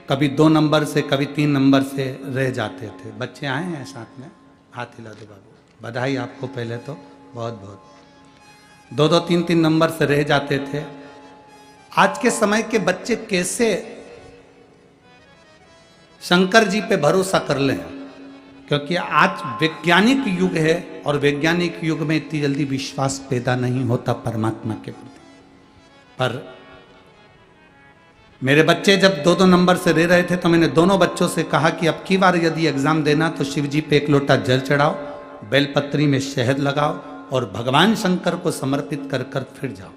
कभी 2 नंबर से कभी 3 नंबर से रह जाते थे। बच्चे आए हैं साथ में, हाथ हिला दो बाबू, बधाई आपको पहले तो बहुत बहुत। 2-2, 3-3 नंबर से रह जाते थे। आज के समय के बच्चे कैसे शंकर जी पे भरोसा कर लें, क्योंकि आज वैज्ञानिक युग है और वैज्ञानिक युग में इतनी जल्दी विश्वास पैदा नहीं होता परमात्मा के प्रति। पर मेरे बच्चे जब 2-2 नंबर से रह रहे थे तो मैंने दोनों बच्चों से कहा कि अब की बार यदि एग्जाम देना तो शिव जी पे 1 लोटा जल चढ़ाओ, बेलपत्री में शहद लगाओ और भगवान शंकर को समर्पित कर कर फिर जाओ।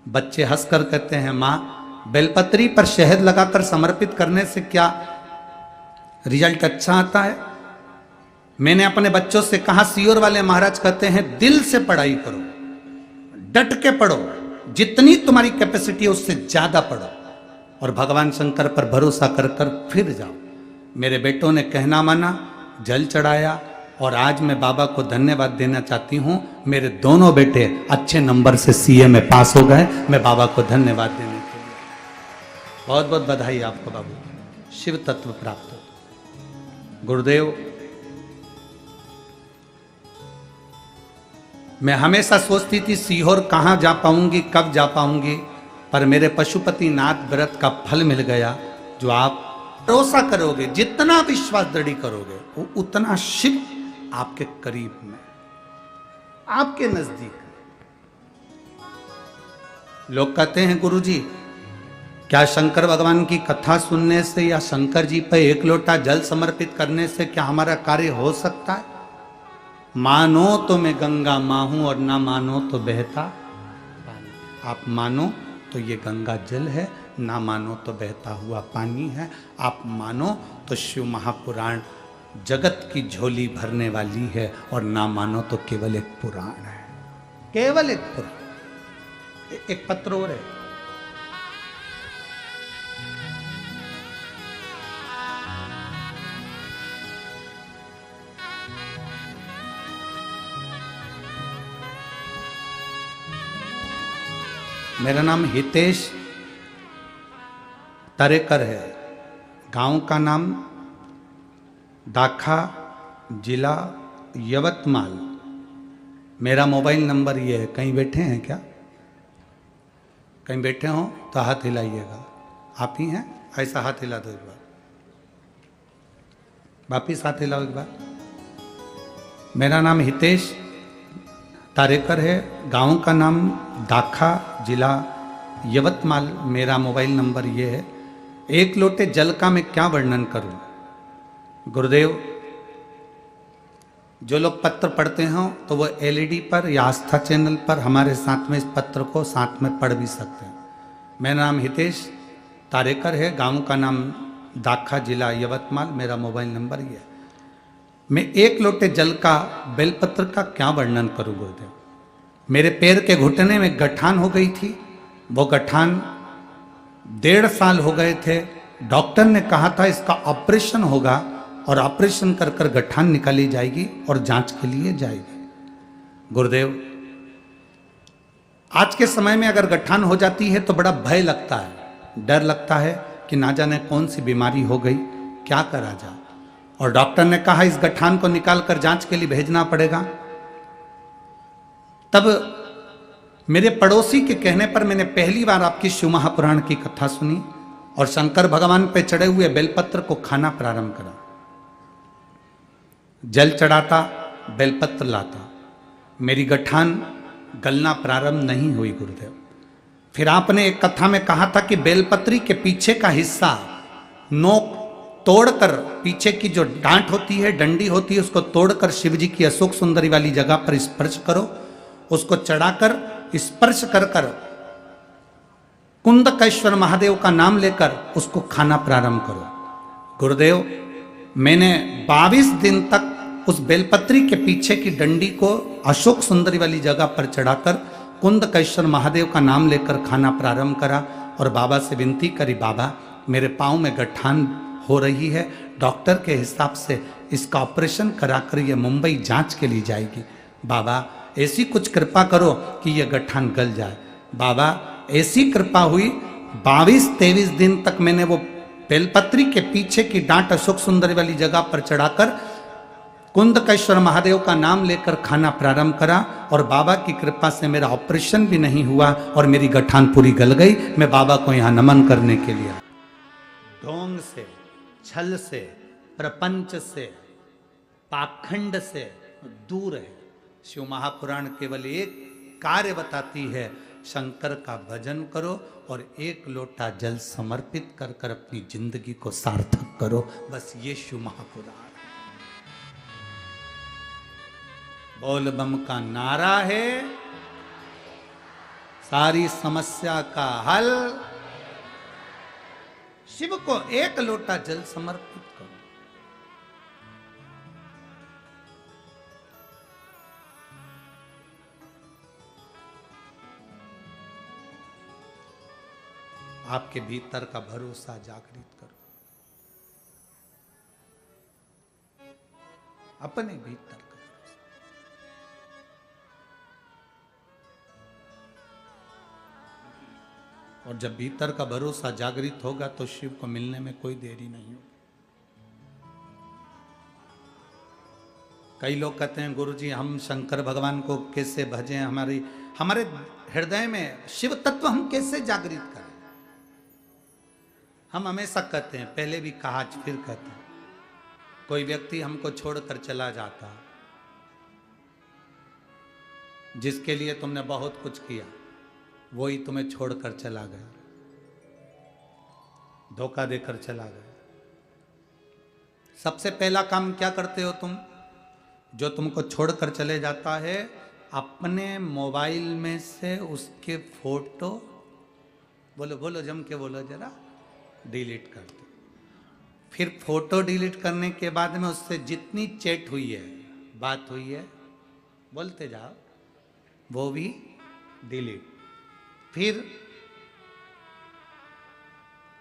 बच्चे हंसकर कहते हैं, माँ बेलपत्री पर शहद लगाकर समर्पित करने से क्या रिजल्ट अच्छा आता है? मैंने अपने बच्चों से कहा, सियोर वाले महाराज कहते हैं दिल से पढ़ाई करो, डट के पढ़ो, जितनी तुम्हारी कैपेसिटी है उससे ज्यादा पढ़ो और भगवान शंकर पर भरोसा कर कर फिर जाओ। मेरे बेटों ने कहना माना, जल चढ़ाया और आज मैं बाबा को धन्यवाद देना चाहती हूँ। मेरे दोनों बेटे अच्छे नंबर से सीए में पास हो गए। मैं बाबा को धन्यवाद देने के लिए बहुत बहुत बधाई आपको बाबू, शिव तत्व प्राप्त हो। गुरुदेव, मैं हमेशा सोचती थी सीहोर कहाँ जा पाऊंगी, कब जा पाऊंगी, पर मेरे पशुपति नाथ व्रत का फल मिल गया। जो आप भरोसा करोगे, जितना विश्वास दृढ़ करोगे, वो उतना शिव आपके करीब में, आपके नजदीक। लोग कहते हैं गुरुजी, क्या शंकर भगवान की कथा सुनने से या शंकर जी पर 1 लोटा जल समर्पित करने से क्या हमारा कार्य हो सकता है? मानो तो मैं गंगा माँ हूं और ना मानो तो बहता पानी। आप मानो तो ये गंगा जल है, ना मानो तो बहता हुआ पानी है। आप मानो तो शिव महापुराण जगत की झोली भरने वाली है और ना मानो तो केवल एक पुराण है, केवल एक पुराण। एक पत्र और है, मेरा नाम हितेश तरेकर है, गांव का नाम दाखा, जिला यवतमाल। मेरा मोबाइल नंबर ये है। कहीं बैठे हैं क्या? कहीं बैठे हो तो हाथ हिलाइएगा। आप ही हैं? ऐसा हाथ हिला दो एक बार, वापिस हाथ हिलाओ एक बार। मेरा नाम हितेश तारेकर है, गांव का नाम दाखा, जिला यवतमाल। मेरा मोबाइल नंबर ये है। एक लोटे जल का मैं क्या वर्णन करूं। गुरुदेव, जो लोग पत्र पढ़ते हों तो वो एलईडी पर या आस्था चैनल पर हमारे साथ में इस पत्र को साथ में पढ़ भी सकते हैं। मेरा नाम हितेश तारेकर है, गांव का नाम दाखा, जिला यवतमाल। मेरा मोबाइल नंबर ये है। मैं एक लोटे जल का बेलपत्र का क्या वर्णन करूं गुरुदेव। मेरे पैर के घुटने में गठान हो गई थी। वो गठान 1.5 साल हो गए थे। डॉक्टर ने कहा था इसका ऑपरेशन होगा और ऑपरेशन कर कर गठान निकाली जाएगी और जांच के लिए जाएगी। गुरुदेव, आज के समय में अगर गठान हो जाती है तो बड़ा भय लगता है, डर लगता है कि ना जाने कौन सी बीमारी हो गई, क्या करा जाए। और डॉक्टर ने कहा इस गठान को निकाल कर जांच के लिए भेजना पड़ेगा। तब मेरे पड़ोसी के कहने पर मैंने पहली बार आपकी शिव महापुराण की कथा सुनी और शंकर भगवान पे चढ़े हुए बेलपत्र को खाना प्रारंभ करा। जल चढ़ाता, बेलपत्र लाता, मेरी गठान गलना प्रारंभ नहीं हुई गुरुदेव। फिर आपने एक कथा में कहा था कि बेलपत्री के पीछे का हिस्सा नोक तोड़कर, पीछे की जो डांट होती है, डंडी होती है, उसको तोड़कर शिव जी की अशोक सुंदरी वाली जगह पर स्पर्श करो। उसको चढ़ाकर स्पर्श कर कर कुंदकेश्वर महादेव का नाम लेकर उसको खाना प्रारंभ करो। गुरुदेव, मैंने 22 दिन तक उस बेलपत्री के पीछे की डंडी को अशोक सुंदरी वाली जगह पर चढ़ाकर कुंदकेश्वर महादेव का नाम लेकर खाना प्रारंभ करा और बाबा से विनती करी, बाबा मेरे पाँव में गठान हो रही है, डॉक्टर के हिसाब से इसका ऑपरेशन कराकर ये मुंबई जांच के लिए जाएगी। बाबा ऐसी कुछ कृपा करो कि ये गठान गल जाए। बाबा ऐसी कृपा हुई, 22-23 दिन तक मैंने वो बेलपत्री के पीछे की डांट अशोक सुंदरी वाली जगह पर चढ़ाकर कुंदकेश्वर महादेव का नाम लेकर खाना प्रारंभ करा और बाबा की कृपा से मेरा ऑपरेशन भी नहीं हुआ और मेरी गठान पूरी गल गई। मैं बाबा को यहाँ नमन करने के लिए। ढोंग से, छल से, प्रपंच से, पाखंड से दूर है। शिव महापुराण केवल एक कार्य बताती है, शंकर का भजन करो और एक लोटा जल समर्पित कर कर अपनी जिंदगी को सार्थक करो। बस ये शिव महापुराण। बोल बम का नारा है, सारी समस्या का हल। शिव को एक लोटा जल समर्पित करो। आपके भीतर का भरोसा जागृत करो, अपने भीतर का भरोसा। और जब भीतर का भरोसा जागृत होगा तो शिव को मिलने में कोई देरी नहीं होगी। कई लोग कहते हैं गुरुजी हम शंकर भगवान को कैसे भजें, हमारे हृदय में शिव तत्व हम कैसे जागृत करें। हम हमेशा कहते हैं, पहले भी कहा आज फिर कहते हैं, कोई व्यक्ति हमको छोड़कर चला जाता, जिसके लिए तुमने बहुत कुछ किया, वही तुम्हें छोड़कर चला गया, धोखा देकर चला गया। सबसे पहला काम क्या करते हो तुम? जो तुमको छोड़कर चले जाता है, अपने मोबाइल में से उसके फोटो, बोलो बोलो जम के बोलो जरा, डिलीट कर दो। फिर फोटो डिलीट करने के बाद में उससे जितनी चैट हुई है, बात हुई है, बोलते जाओ, वो भी डिलीट। फिर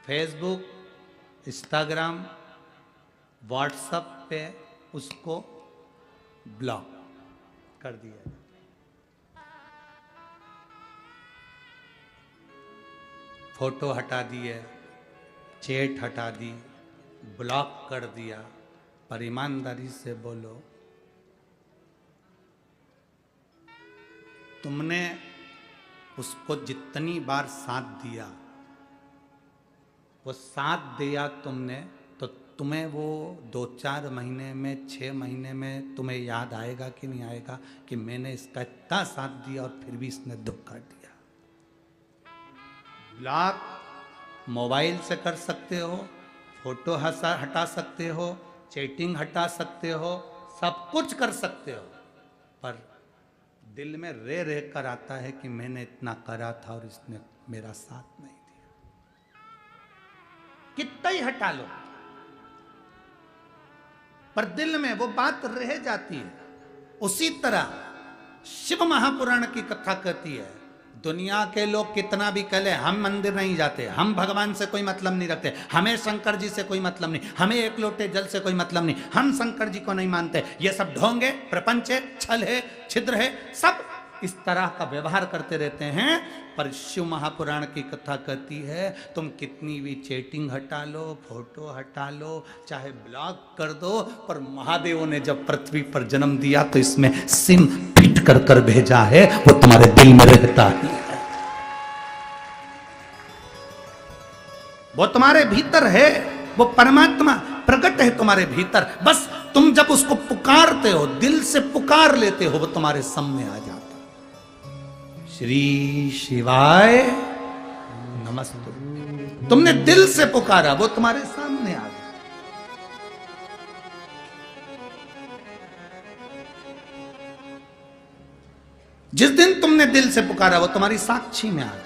फेसबुक, इंस्टाग्राम, व्हाट्सएप पे उसको ब्लॉक कर दिया। फोटो हटा दिए, चैट हटा दी, ब्लॉक कर दिया। पर ईमानदारी से बोलो, तुमने उसको जितनी बार साथ दिया वो साथ दिया तुमने, तो तुम्हें वो 2-4 महीने में, 6 महीने में तुम्हें याद आएगा कि नहीं आएगा कि मैंने इसका इतना साथ दिया और फिर भी इसने धोखा दिया। ब्लॉक मोबाइल से कर सकते हो, फोटो हटा सकते हो, चैटिंग हटा सकते हो, सब कुछ कर सकते हो, पर दिल में रह कर आता है कि मैंने इतना करा था और इसने मेरा साथ नहीं दिया। कितना ही हटा लो, पर दिल में वो बात रह जाती है। उसी तरह शिव महापुराण की कथा कहती है, दुनिया के लोग कितना भी कह ले, हम मंदिर नहीं जाते, हम भगवान से कोई मतलब नहीं रखते, हमें शंकर जी से कोई मतलब नहीं, हमें एक लोटे जल से कोई मतलब नहीं, हम शंकर जी को नहीं मानते, ये सब ढोंग है, प्रपंच है, छल है, छिद्र है, सब इस तरह का व्यवहार करते रहते हैं। पर शिव महापुराण की कथा कहती है, तुम कितनी भी चैटिंग हटा लो, फोटो हटा लो, चाहे ब्लॉक कर दो, पर महादेव ने जब पृथ्वी पर जन्म दिया तो इसमें सिम फिट कर भेजा है, वो तुम्हारे दिल में रहता ही है, वो तुम्हारे भीतर है, वो परमात्मा प्रकट है तुम्हारे भीतर। बस तुम जब उसको पुकारते हो, दिल से पुकार लेते हो, वो तुम्हारे सामने आ जाता। श्री शिवाय नमस्तु, तुमने दिल से पुकारा, वो तुम्हारे सामने आ गया। जिस दिन तुमने दिल से पुकारा, वो तुम्हारी साक्षी में आ गया।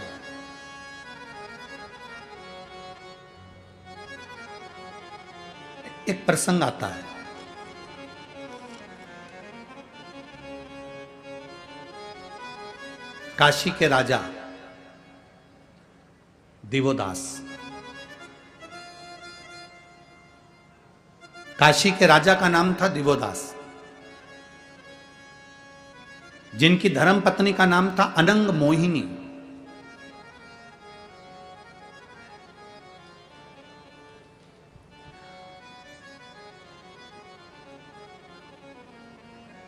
एक प्रसंग आता है, काशी के राजा दिवोदास, काशी के राजा का नाम था दिवोदास, जिनकी धर्म पत्नी का नाम था अनंग मोहिनी।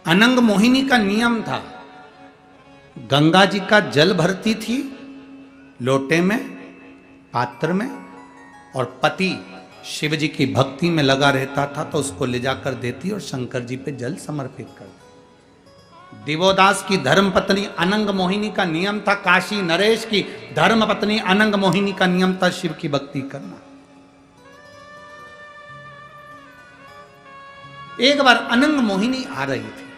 अनंग मोहिनी का नियम था, गंगा जी का जल भरती थी लोटे में, पात्र में, और पति शिव जी की भक्ति में लगा रहता था तो उसको ले जाकर देती और शंकर जी पे जल समर्पित करती। दिवोदास की धर्म पत्नी अनंग मोहिनी का नियम था, काशी नरेश की धर्म पत्नी अनंग मोहिनी का नियम था शिव की भक्ति करना। एक बार अनंग मोहिनी आ रही थी,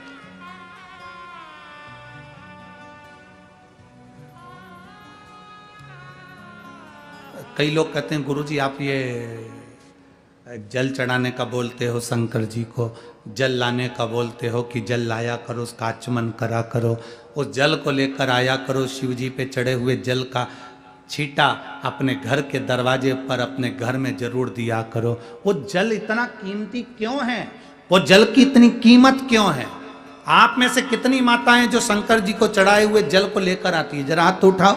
कई लोग कहते हैं गुरुजी आप ये जल चढ़ाने का बोलते हो, शंकर जी को जल लाने का बोलते हो कि जल लाया करो, उसका आचमन करा करो, उस जल को लेकर आया करो, शिव जी पे चढ़े हुए जल का छींटा अपने घर के दरवाजे पर अपने घर में जरूर दिया करो। वो जल इतना कीमती क्यों है, वो जल की इतनी कीमत क्यों है? आप में से कितनी माताएं जो शंकर जी को चढ़ाए हुए जल को लेकर आती है? जरा हाथ तो उठाओ।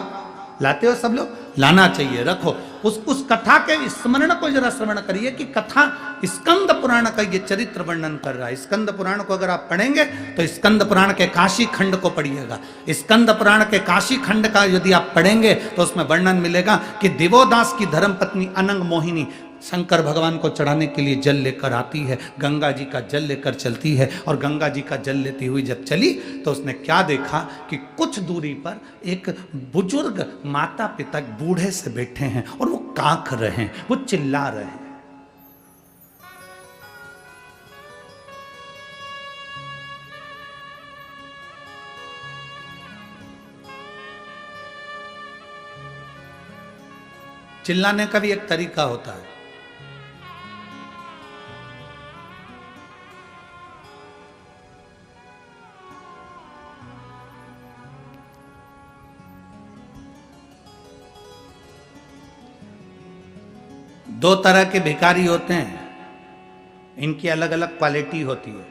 लाते हो सब लोग? लाना चाहिए, रखो। उस कथा के स्मरण को जरा श्रवण करिए कि कथा स्कंद पुराण का ये चरित्र वर्णन कर रहा है। स्कंद पुराण को अगर आप पढ़ेंगे तो स्कंद पुराण के काशी खंड को पढ़िएगा। स्कंद पुराण के काशी खंड का यदि आप पढ़ेंगे तो उसमें वर्णन मिलेगा कि दिवोदास की धर्मपत्नी अनंग मोहिनी शंकर भगवान को चढ़ाने के लिए जल लेकर आती है, गंगा जी का जल लेकर चलती है, और गंगा जी का जल लेती हुई जब चली तो उसने क्या देखा कि कुछ दूरी पर एक बुजुर्ग माता पिता बूढ़े से बैठे हैं और वो कांख रहे हैं, वो चिल्ला रहे हैं। चिल्लाने का भी एक तरीका होता है। दो तरह के भिखारी होते हैं, इनकी अलग अलग क्वालिटी होती है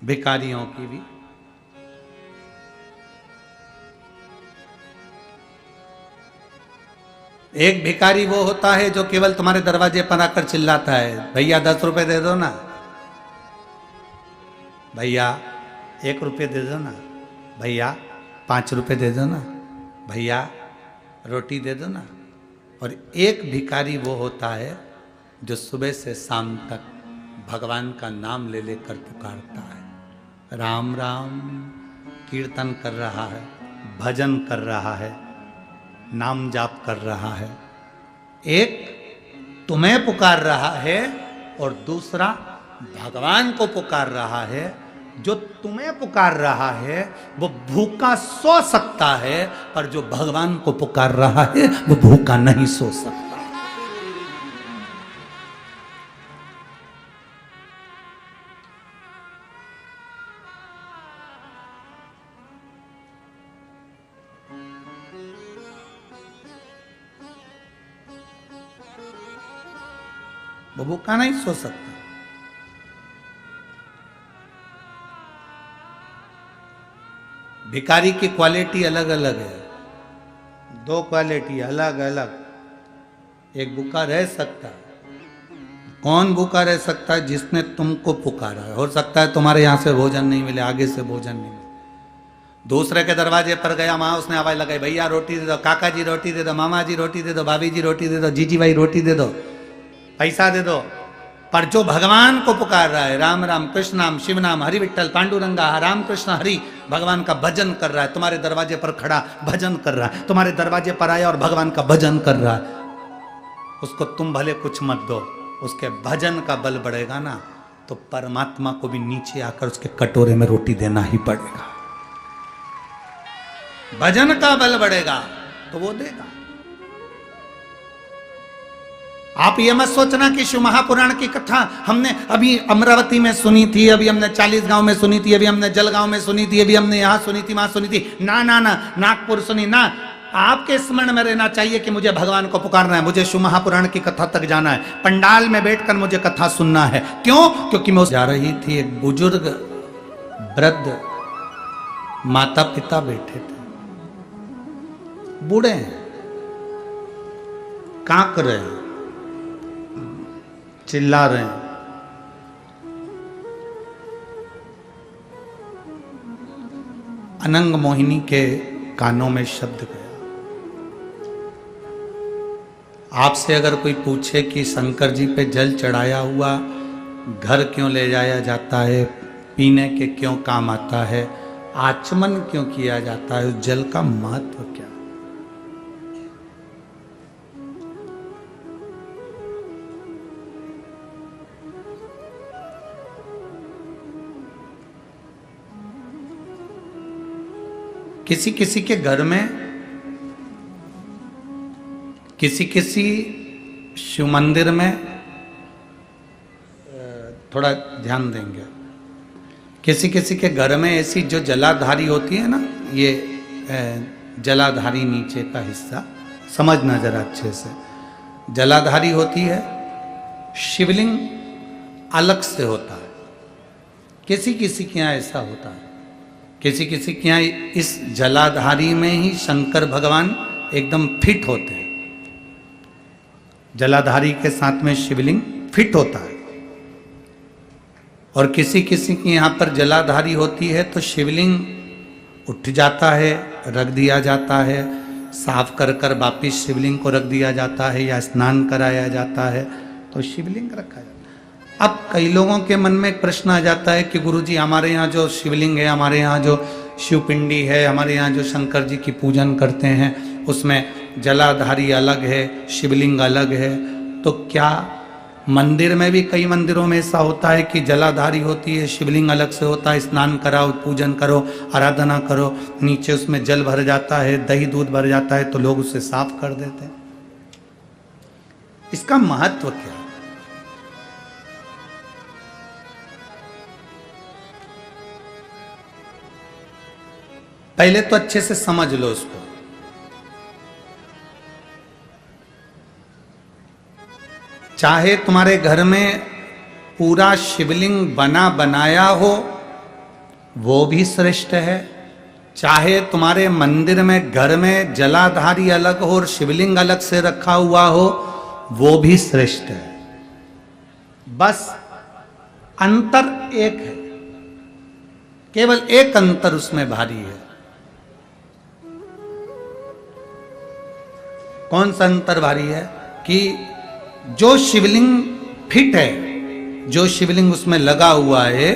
भिखारियों की भी। एक भिखारी वो होता है जो केवल तुम्हारे दरवाजे पर आकर चिल्लाता है, भैया 10 रुपए दे दो ना, भैया 1 रुपये दे दो ना, भैया 5 रुपए दे दो ना, भैया रोटी दे दो ना। और एक भिखारी वो होता है जो सुबह से शाम तक भगवान का नाम ले लेकर पुकारता है, राम राम कीर्तन कर रहा है, भजन कर रहा है, नाम जाप कर रहा है। एक तुम्हें पुकार रहा है और दूसरा भगवान को पुकार रहा है। जो तुम्हें पुकार रहा है वो भूखा सो सकता है, पर जो भगवान को पुकार रहा है वो भूखा नहीं सो सकता। वो भूखा नहीं सो सकता। भिखारी की क्वालिटी अलग अलग है, दो क्वालिटी अलग अलग। एक भूखा रह सकता है। कौन भूखा रह सकता है? जिसने तुमको पुकारा है। हो सकता है तुम्हारे यहां से भोजन नहीं मिले, आगे से भोजन नहीं मिले, दूसरे के दरवाजे पर गया, वहां उसने आवाज लगाई, भैया रोटी दे दो, काका जी रोटी दे दो, मामा जी रोटी दे दो, भाभी जी रोटी दे दो, जीजी भाई रोटी दे दो, पैसा दे दो। पर जो भगवान को पुकार रहा है, राम राम कृष्ण नाम शिव नाम हरि विठ्ठल पांडुरंगा राम कृष्ण हरि, भगवान का भजन कर रहा है, तुम्हारे दरवाजे पर खड़ा भजन कर रहा है, तुम्हारे दरवाजे पर आया और भगवान का भजन कर रहा है, उसको तुम भले कुछ मत दो, उसके भजन का बल बढ़ेगा ना, तो परमात्मा को भी नीचे आकर उसके कटोरे में रोटी देना ही पड़ेगा। भजन का बल बढ़ेगा तो वो देगा। आप ये मत सोचना कि शिव महापुराण की कथा हमने अभी अमरावती में सुनी थी, अभी हमने 40 गांव में सुनी थी, अभी हमने जलगांव में सुनी थी, अभी हमने यहां सुनी थी, वहां सुनी थी। ना ना ना, नागपुर सुनी ना। आपके स्मरण में रहना चाहिए कि मुझे भगवान को पुकारना है, मुझे शिव महापुराण की कथा तक जाना है, पंडाल में बैठकर मुझे कथा सुनना है। क्यों? क्योंकि मैं जा रही थी, एक बुजुर्ग वृद्ध माता पिता बैठे थे, बूढ़े हैं, कांक रहे हैं, चिल्ला रहे हैं। अनंग मोहिनी के कानों में शब्द गया। आपसे अगर कोई पूछे कि शंकर जी पे जल चढ़ाया हुआ घर क्यों ले जाया जाता है, पीने के क्यों काम आता है, आचमन क्यों किया जाता है, उस जल का महत्व क्या? किसी किसी के घर में, किसी किसी शिव मंदिर में, थोड़ा ध्यान देंगे, किसी किसी के घर में ऐसी जो जलाधारी होती है ना, ये जलाधारी नीचे का हिस्सा समझना जरा अच्छे से, जलाधारी होती है, शिवलिंग अलग से होता है। किसी किसी के यहाँ ऐसा होता है, किसी किसी के यहाँ इस जलाधारी में ही शंकर भगवान एकदम फिट होते हैं, जलाधारी के साथ में शिवलिंग फिट होता है। और किसी किसी के यहाँ पर जलाधारी होती है तो शिवलिंग उठ जाता है, रख दिया जाता है, साफ कर कर वापिस शिवलिंग को रख दिया जाता है, या स्नान कराया जाता है तो शिवलिंग रखा जाता है। अब कई लोगों के मन में एक प्रश्न आ जाता है कि गुरुजी हमारे यहाँ जो शिवलिंग है, हमारे यहाँ जो शिवपिंडी है, हमारे यहाँ जो शंकर जी की पूजन करते हैं उसमें जलाधारी अलग है, शिवलिंग अलग है, तो क्या मंदिर में भी कई मंदिरों में ऐसा होता है कि जलाधारी होती है, शिवलिंग अलग से होता है, स्नान कराओ, पूजन करो, आराधना करो, नीचे उसमें जल भर जाता है, दही दूध भर जाता है तो लोग उसे साफ कर देते हैं। इसका महत्व क्या है? पहले तो अच्छे से समझ लो उसको। चाहे तुम्हारे घर में पूरा शिवलिंग बना बनाया हो वो भी श्रेष्ठ है, चाहे तुम्हारे मंदिर में घर में जलाधारी अलग हो और शिवलिंग अलग से रखा हुआ हो वो भी श्रेष्ठ है। बस अंतर एक है, केवल एक अंतर उसमें भारी है। कौन सा अंतर भारी है कि जो शिवलिंग फिट है, जो शिवलिंग उसमें लगा हुआ है,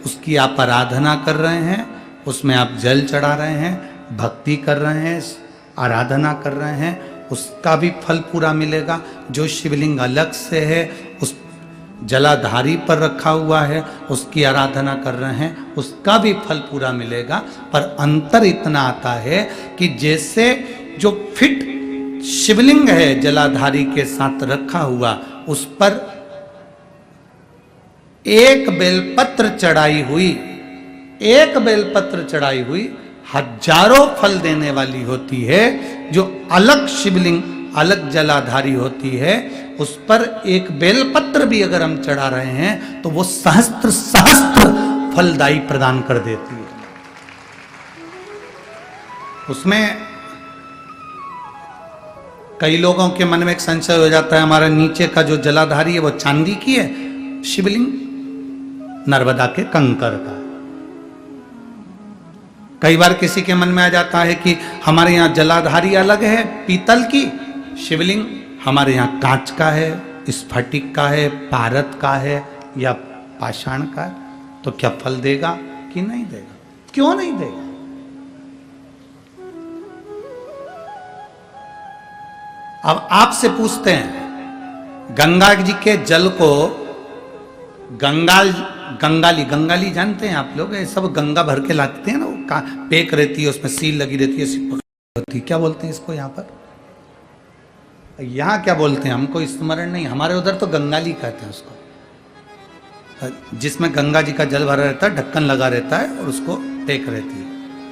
उसकी आप आराधना कर रहे हैं, उसमें आप जल चढ़ा रहे हैं, भक्ति कर रहे हैं, आराधना कर रहे हैं, उसका भी फल पूरा मिलेगा। जो शिवलिंग अलग से है, उस जलाधारी पर रखा हुआ है, उसकी आराधना कर रहे हैं, उसका भी फल पूरा मिलेगा। पर अंतर इतना आता है कि जैसे जो फिट शिवलिंग है जलाधारी के साथ रखा हुआ, उस पर एक बेलपत्र चढ़ाई हुई, एक बेलपत्र चढ़ाई हुई हजारों फल देने वाली होती है। जो अलग शिवलिंग, अलग जलाधारी होती है, उस पर एक बेलपत्र भी अगर हम चढ़ा रहे हैं तो वो सहस्त्र सहस्त्र फलदायी प्रदान कर देती है। उसमें कई लोगों के मन में एक संशय हो जाता है, हमारा नीचे का जो जलाधारी है वो चांदी की है, शिवलिंग नर्मदा के कंकर का। कई बार किसी के मन में आ जाता है कि हमारे यहाँ जलाधारी अलग है पीतल की, शिवलिंग हमारे यहाँ कांच का है, स्फटिक का है, पारद का है या पाषाण का है, तो क्या फल देगा कि नहीं देगा? क्यों नहीं देगा? अब आपसे पूछते हैं, गंगा जी के जल को गंगाली जानते हैं आप लोग? ये सब गंगा भर के लाते हैं ना, वो पेक रहती है, उसमें सील लगी रहती है, होती, क्या बोलते हैं इसको यहाँ पर? यहाँ क्या बोलते हैं हमको स्मरण नहीं, हमारे उधर तो गंगाली कहते हैं उसको, जिसमें गंगा जी का जल भरा रहता है, ढक्कन लगा रहता है और उसको पेक रहती है,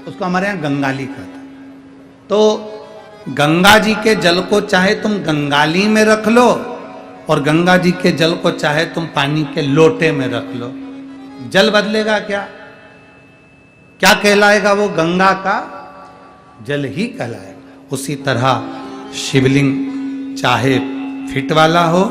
उसको हमारे यहाँ गंगाली कहते हैं। तो गंगा जी के जल को चाहे तुम गंगाली में रख लो और गंगा जी के जल को चाहे तुम पानी के लोटे में रख लो, जल बदलेगा क्या? क्या कहलाएगा वो? गंगा का जल ही कहलाएगा। उसी तरह शिवलिंग चाहे फिट वाला हो,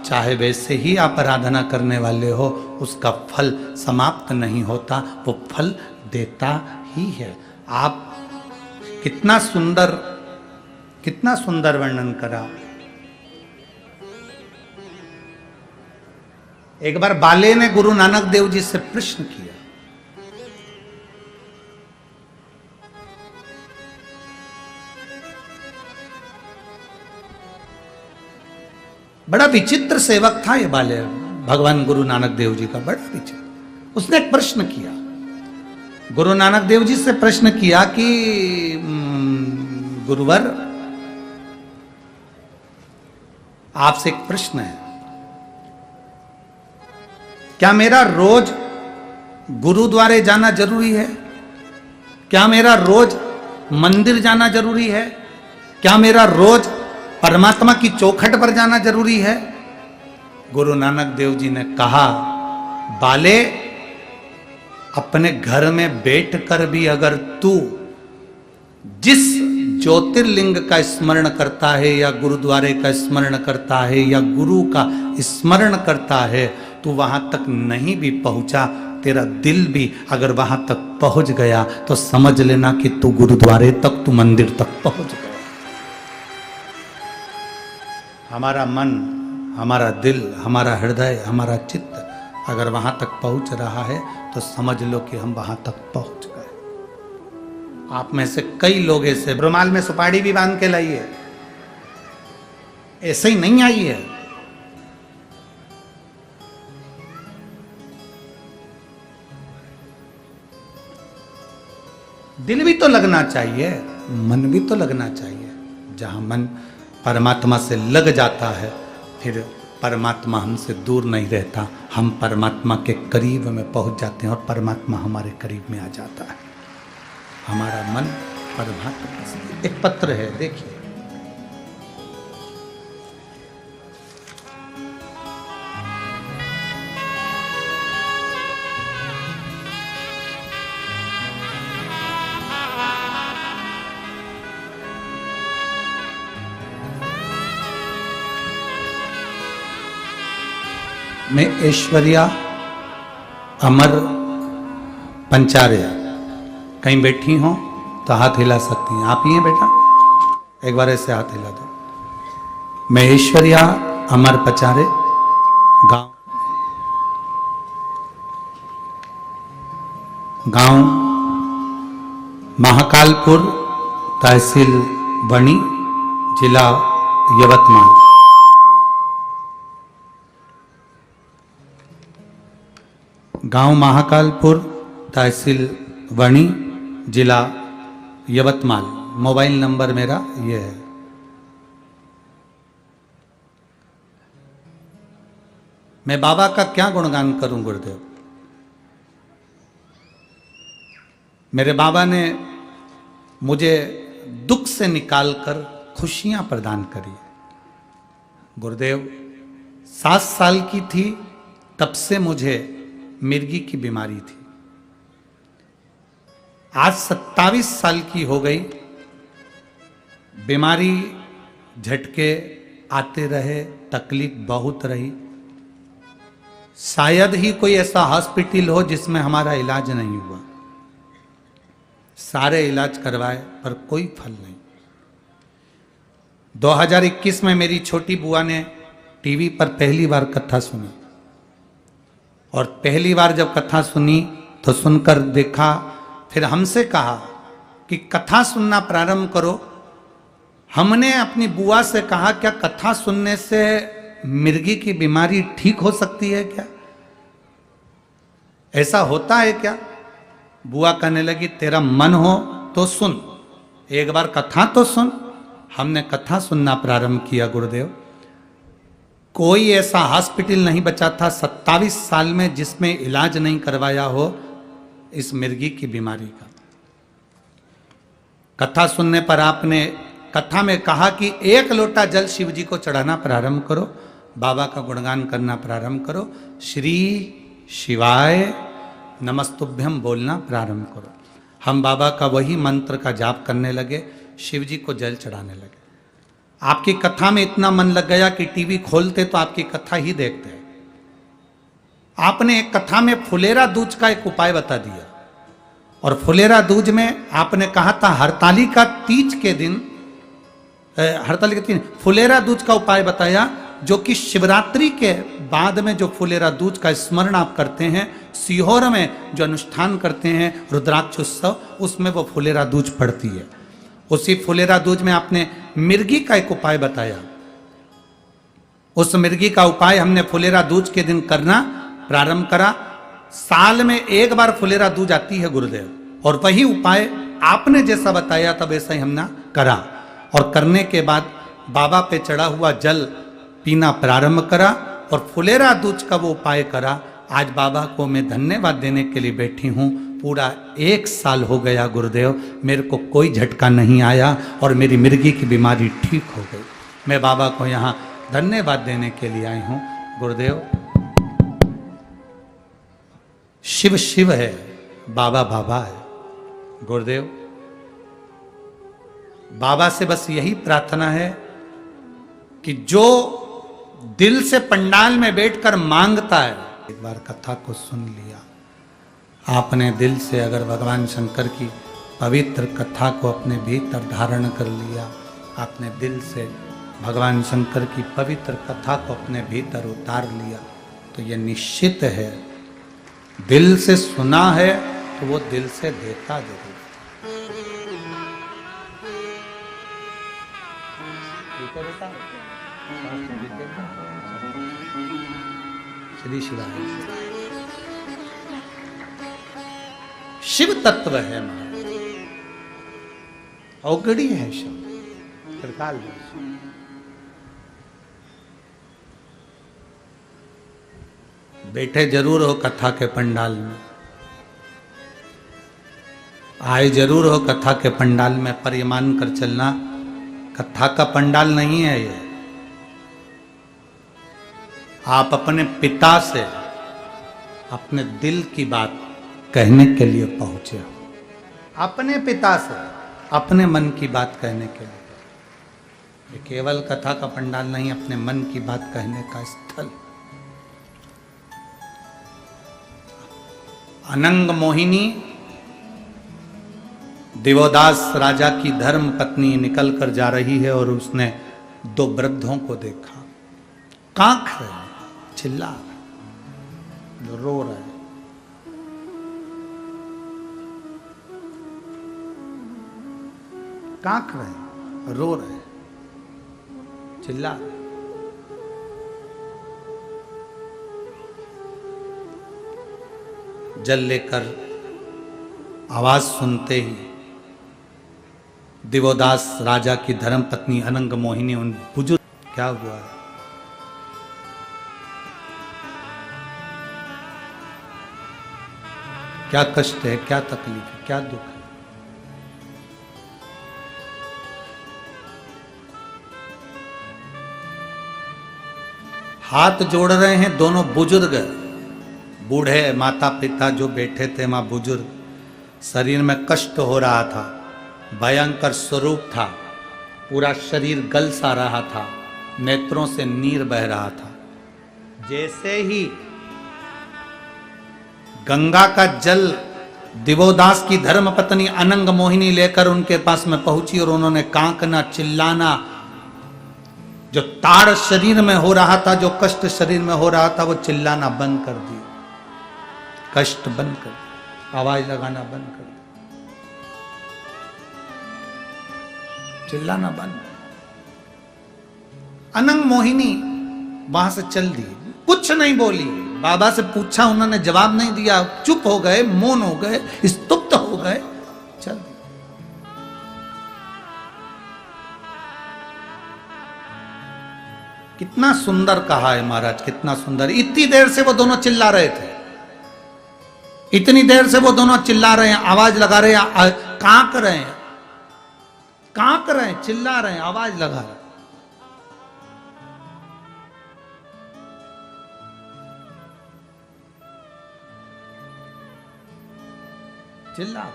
चाहे वैसे ही आप आराधना करने वाले हो, उसका फल समाप्त नहीं होता, वो फल देता ही है। आप कितना सुंदर वर्णन करा। एक बार बाले ने गुरु नानक देव जी से प्रश्न किया, बड़ा विचित्र सेवक था ये बाले, भगवान गुरु नानक देव जी का, बड़ा विचित्र। उसने एक प्रश्न किया, गुरु नानक देव जी से प्रश्न किया कि गुरुवर, आपसे एक प्रश्न है, क्या मेरा रोज गुरुद्वारे जाना जरूरी है? क्या मेरा रोज मंदिर जाना जरूरी है? क्या मेरा रोज परमात्मा की चौखट पर जाना जरूरी है? गुरु नानक देव जी ने कहा, बाले, अपने घर में बैठकर भी अगर तू जिस ज्योतिर्लिंग का स्मरण करता है या गुरुद्वारे का स्मरण करता है या गुरु का स्मरण करता है, तू वहां तक नहीं भी पहुंचा, तेरा दिल भी अगर वहां तक पहुंच गया तो समझ लेना कि तू गुरुद्वारे तक, तू मंदिर तक पहुंच गया। हमारा मन, हमारा दिल, हमारा हृदय, हमारा चित्त अगर वहां तक पहुंच रहा है तो समझ लो कि हम वहां तक पहुंच गए। आप में से कई लोग ऐसे रुमाल में सुपारी भी बांध के लाइए, ऐसे ही नहीं आई है। दिल भी तो लगना चाहिए, मन भी तो लगना चाहिए। जहां मन परमात्मा से लग जाता है, फिर परमात्मा हमसे दूर नहीं रहता, हम परमात्मा के करीब में पहुंच जाते हैं और परमात्मा हमारे करीब में आ जाता है। हमारा मन परमात्मा से। एक पत्र है, देखिए, मैं ऐश्वर्या अमर पंचार्य, कहीं बैठी हो तो हाथ हिला सकती हैं। आप ही हैं बेटा? एक बार ऐसे हाथ हिला दो। मैं ऐश्वर्या अमर पचारे गांव महाकालपुर, तहसील बणी, जिला यवतमाल। गांव महाकालपुर, तहसील बणी, जिला यवतमाल। मोबाइल नंबर मेरा ये है। मैं बाबा का क्या गुणगान करूं गुरुदेव। मेरे बाबा ने मुझे दुख से निकालकर खुशियां प्रदान करी। गुरुदेव 7 साल की थी तब से मुझे मिर्गी की बीमारी थी। आज 27 साल की हो गई। बीमारी झटके आते रहे, तकलीफ बहुत रही। शायद ही कोई ऐसा हॉस्पिटल हो जिसमें हमारा इलाज नहीं हुआ। सारे इलाज करवाए पर कोई फल नहीं। 2021 में मेरी छोटी बुआ ने टीवी पर पहली बार कथा सुनी, और पहली बार जब कथा सुनी तो सुनकर देखा, फिर हमसे कहा कि कथा सुनना प्रारंभ करो। हमने अपनी बुआ से कहा, क्या कथा सुनने से मिर्गी की बीमारी ठीक हो सकती है क्या? ऐसा होता है क्या? बुआ कहने लगी, तेरा मन हो तो सुन, एक बार कथा तो सुन। हमने कथा सुनना प्रारंभ किया गुरुदेव। कोई ऐसा हॉस्पिटल नहीं बचा था 27 साल में जिसमें इलाज नहीं करवाया हो इस मिर्गी की बीमारी का। कथा सुनने पर आपने कथा में कहा कि 1 लोटा जल शिव जी को चढ़ाना प्रारंभ करो, बाबा का गुणगान करना प्रारंभ करो, श्री शिवाय नमस्तुभ्यम बोलना प्रारंभ करो। हम बाबा का वही मंत्र का जाप करने लगे, शिव जी को जल चढ़ाने लगे। आपकी कथा में इतना मन लग गया कि टीवी खोलते तो आपकी कथा ही देखते। आपने एक कथा में फुलेरा दूज का एक उपाय बता दिया, और फुलेरा दूज में आपने कहा था हरतालिका तीज के दिन, हरतालिका तीज फुलेरा दूज का उपाय बताया, जो कि शिवरात्रि के बाद में जो फुलेरा दूज का स्मरण आप करते हैं, सीहोर में जो अनुष्ठान करते हैं रुद्राक्ष उत्सव, उसमें वो फुलेरा दूज पड़ती है। उसी फुलेरा दूज में आपने मिर्गी का एक उपाय बताया। उस मिर्गी का उपाय हमने फुलेरा दूज के दिन करना प्रारंभ करा। साल में 1 बार फुलेरा दूज आती है गुरुदेव, और वही उपाय आपने जैसा बताया था वैसा ही हमने करा, और करने के बाद बाबा पे चढ़ा हुआ जल पीना प्रारंभ करा और फुलेरा दूज का वो उपाय करा। आज बाबा को मैं धन्यवाद देने के लिए बैठी हूँ। पूरा 1 साल हो गया गुरुदेव, मेरे को कोई झटका नहीं आया और मेरी मिर्गी की बीमारी ठीक हो गई। मैं बाबा को यहाँ धन्यवाद देने के लिए आई हूँ। गुरुदेव शिव शिव है, बाबा बाबा है। गुरुदेव बाबा से बस यही प्रार्थना है कि जो दिल से पंडाल में बैठकर मांगता है, एक बार कथा को सुन लिया आपने दिल से, अगर भगवान शंकर की पवित्र कथा को अपने भीतर धारण कर लिया, आपने दिल से भगवान शंकर की पवित्र कथा को अपने भीतर उतार लिया, तो यह निश्चित है दिल से सुना है तो वो दिल से देता जरूर। श्री शिवाय शिव तत्व है महाराज, औगड़ी है शिव त्रिकाल। बैठे जरूर हो कथा के पंडाल में, आए जरूर हो कथा के पंडाल में, पर ये मान कर चलना कथा का पंडाल नहीं है ये। आप अपने पिता से अपने दिल की बात कहने के लिए पहुंचे हो, अपने पिता से अपने मन की बात कहने के लिए। ये केवल कथा का पंडाल नहीं, अपने मन की बात कहने का स्थल। अनंग मोहिनी दिवोदास राजा की धर्म पत्नी निकल कर जा रही है और उसने दो वृद्धों को देखा, कांख रहे, चिल्ला रहे, रो रहे, कांख रहे, रो रहे, चिल्ला रहे। जल लेकर आवाज सुनते ही दिवोदास राजा की धर्मपत्नी अनंग मोहिनी उन बुजुर्ग, क्या हुआ है? क्या कष्ट है, क्या तकलीफ है, क्या दुख है? हाथ जोड़ रहे हैं दोनों बुजुर्ग, बूढ़े माता पिता जो बैठे थे वहां बुजुर्ग, शरीर में कष्ट हो रहा था, भयंकर स्वरूप था, पूरा शरीर गल सा रहा था, नेत्रों से नीर बह रहा था। जैसे ही गंगा का जल दिवोदास की धर्मपत्नी अनंग मोहिनी लेकर उनके पास में पहुंची और उन्होंने कांकना, चिल्लाना, जो ताड़ शरीर में हो रहा था, जो कष्ट शरीर में हो रहा था, वो चिल्लाना बंद कर दिया, कष्ट बंद कर दिया, आवाज लगाना बंद कर दिया, चिल्लाना बंद। अनंग मोहिनी वहां से चल दी, कुछ नहीं बोली। बाबा से पूछा, उन्होंने जवाब नहीं दिया, चुप हो गए, मौन हो गए, स्तुप्त हो गए, चल दी। कितना सुंदर कहा है महाराज, कितना सुंदर। इतनी देर से वो दोनों चिल्ला रहे थे, इतनी देर से वो दोनों चिल्ला रहे हैं, आवाज लगा रहे हैं, कांप रहे हैं, कांप रहे हैं, चिल्ला रहे हैं, आवाज लगा रहे हैं। चिल्ला रहे।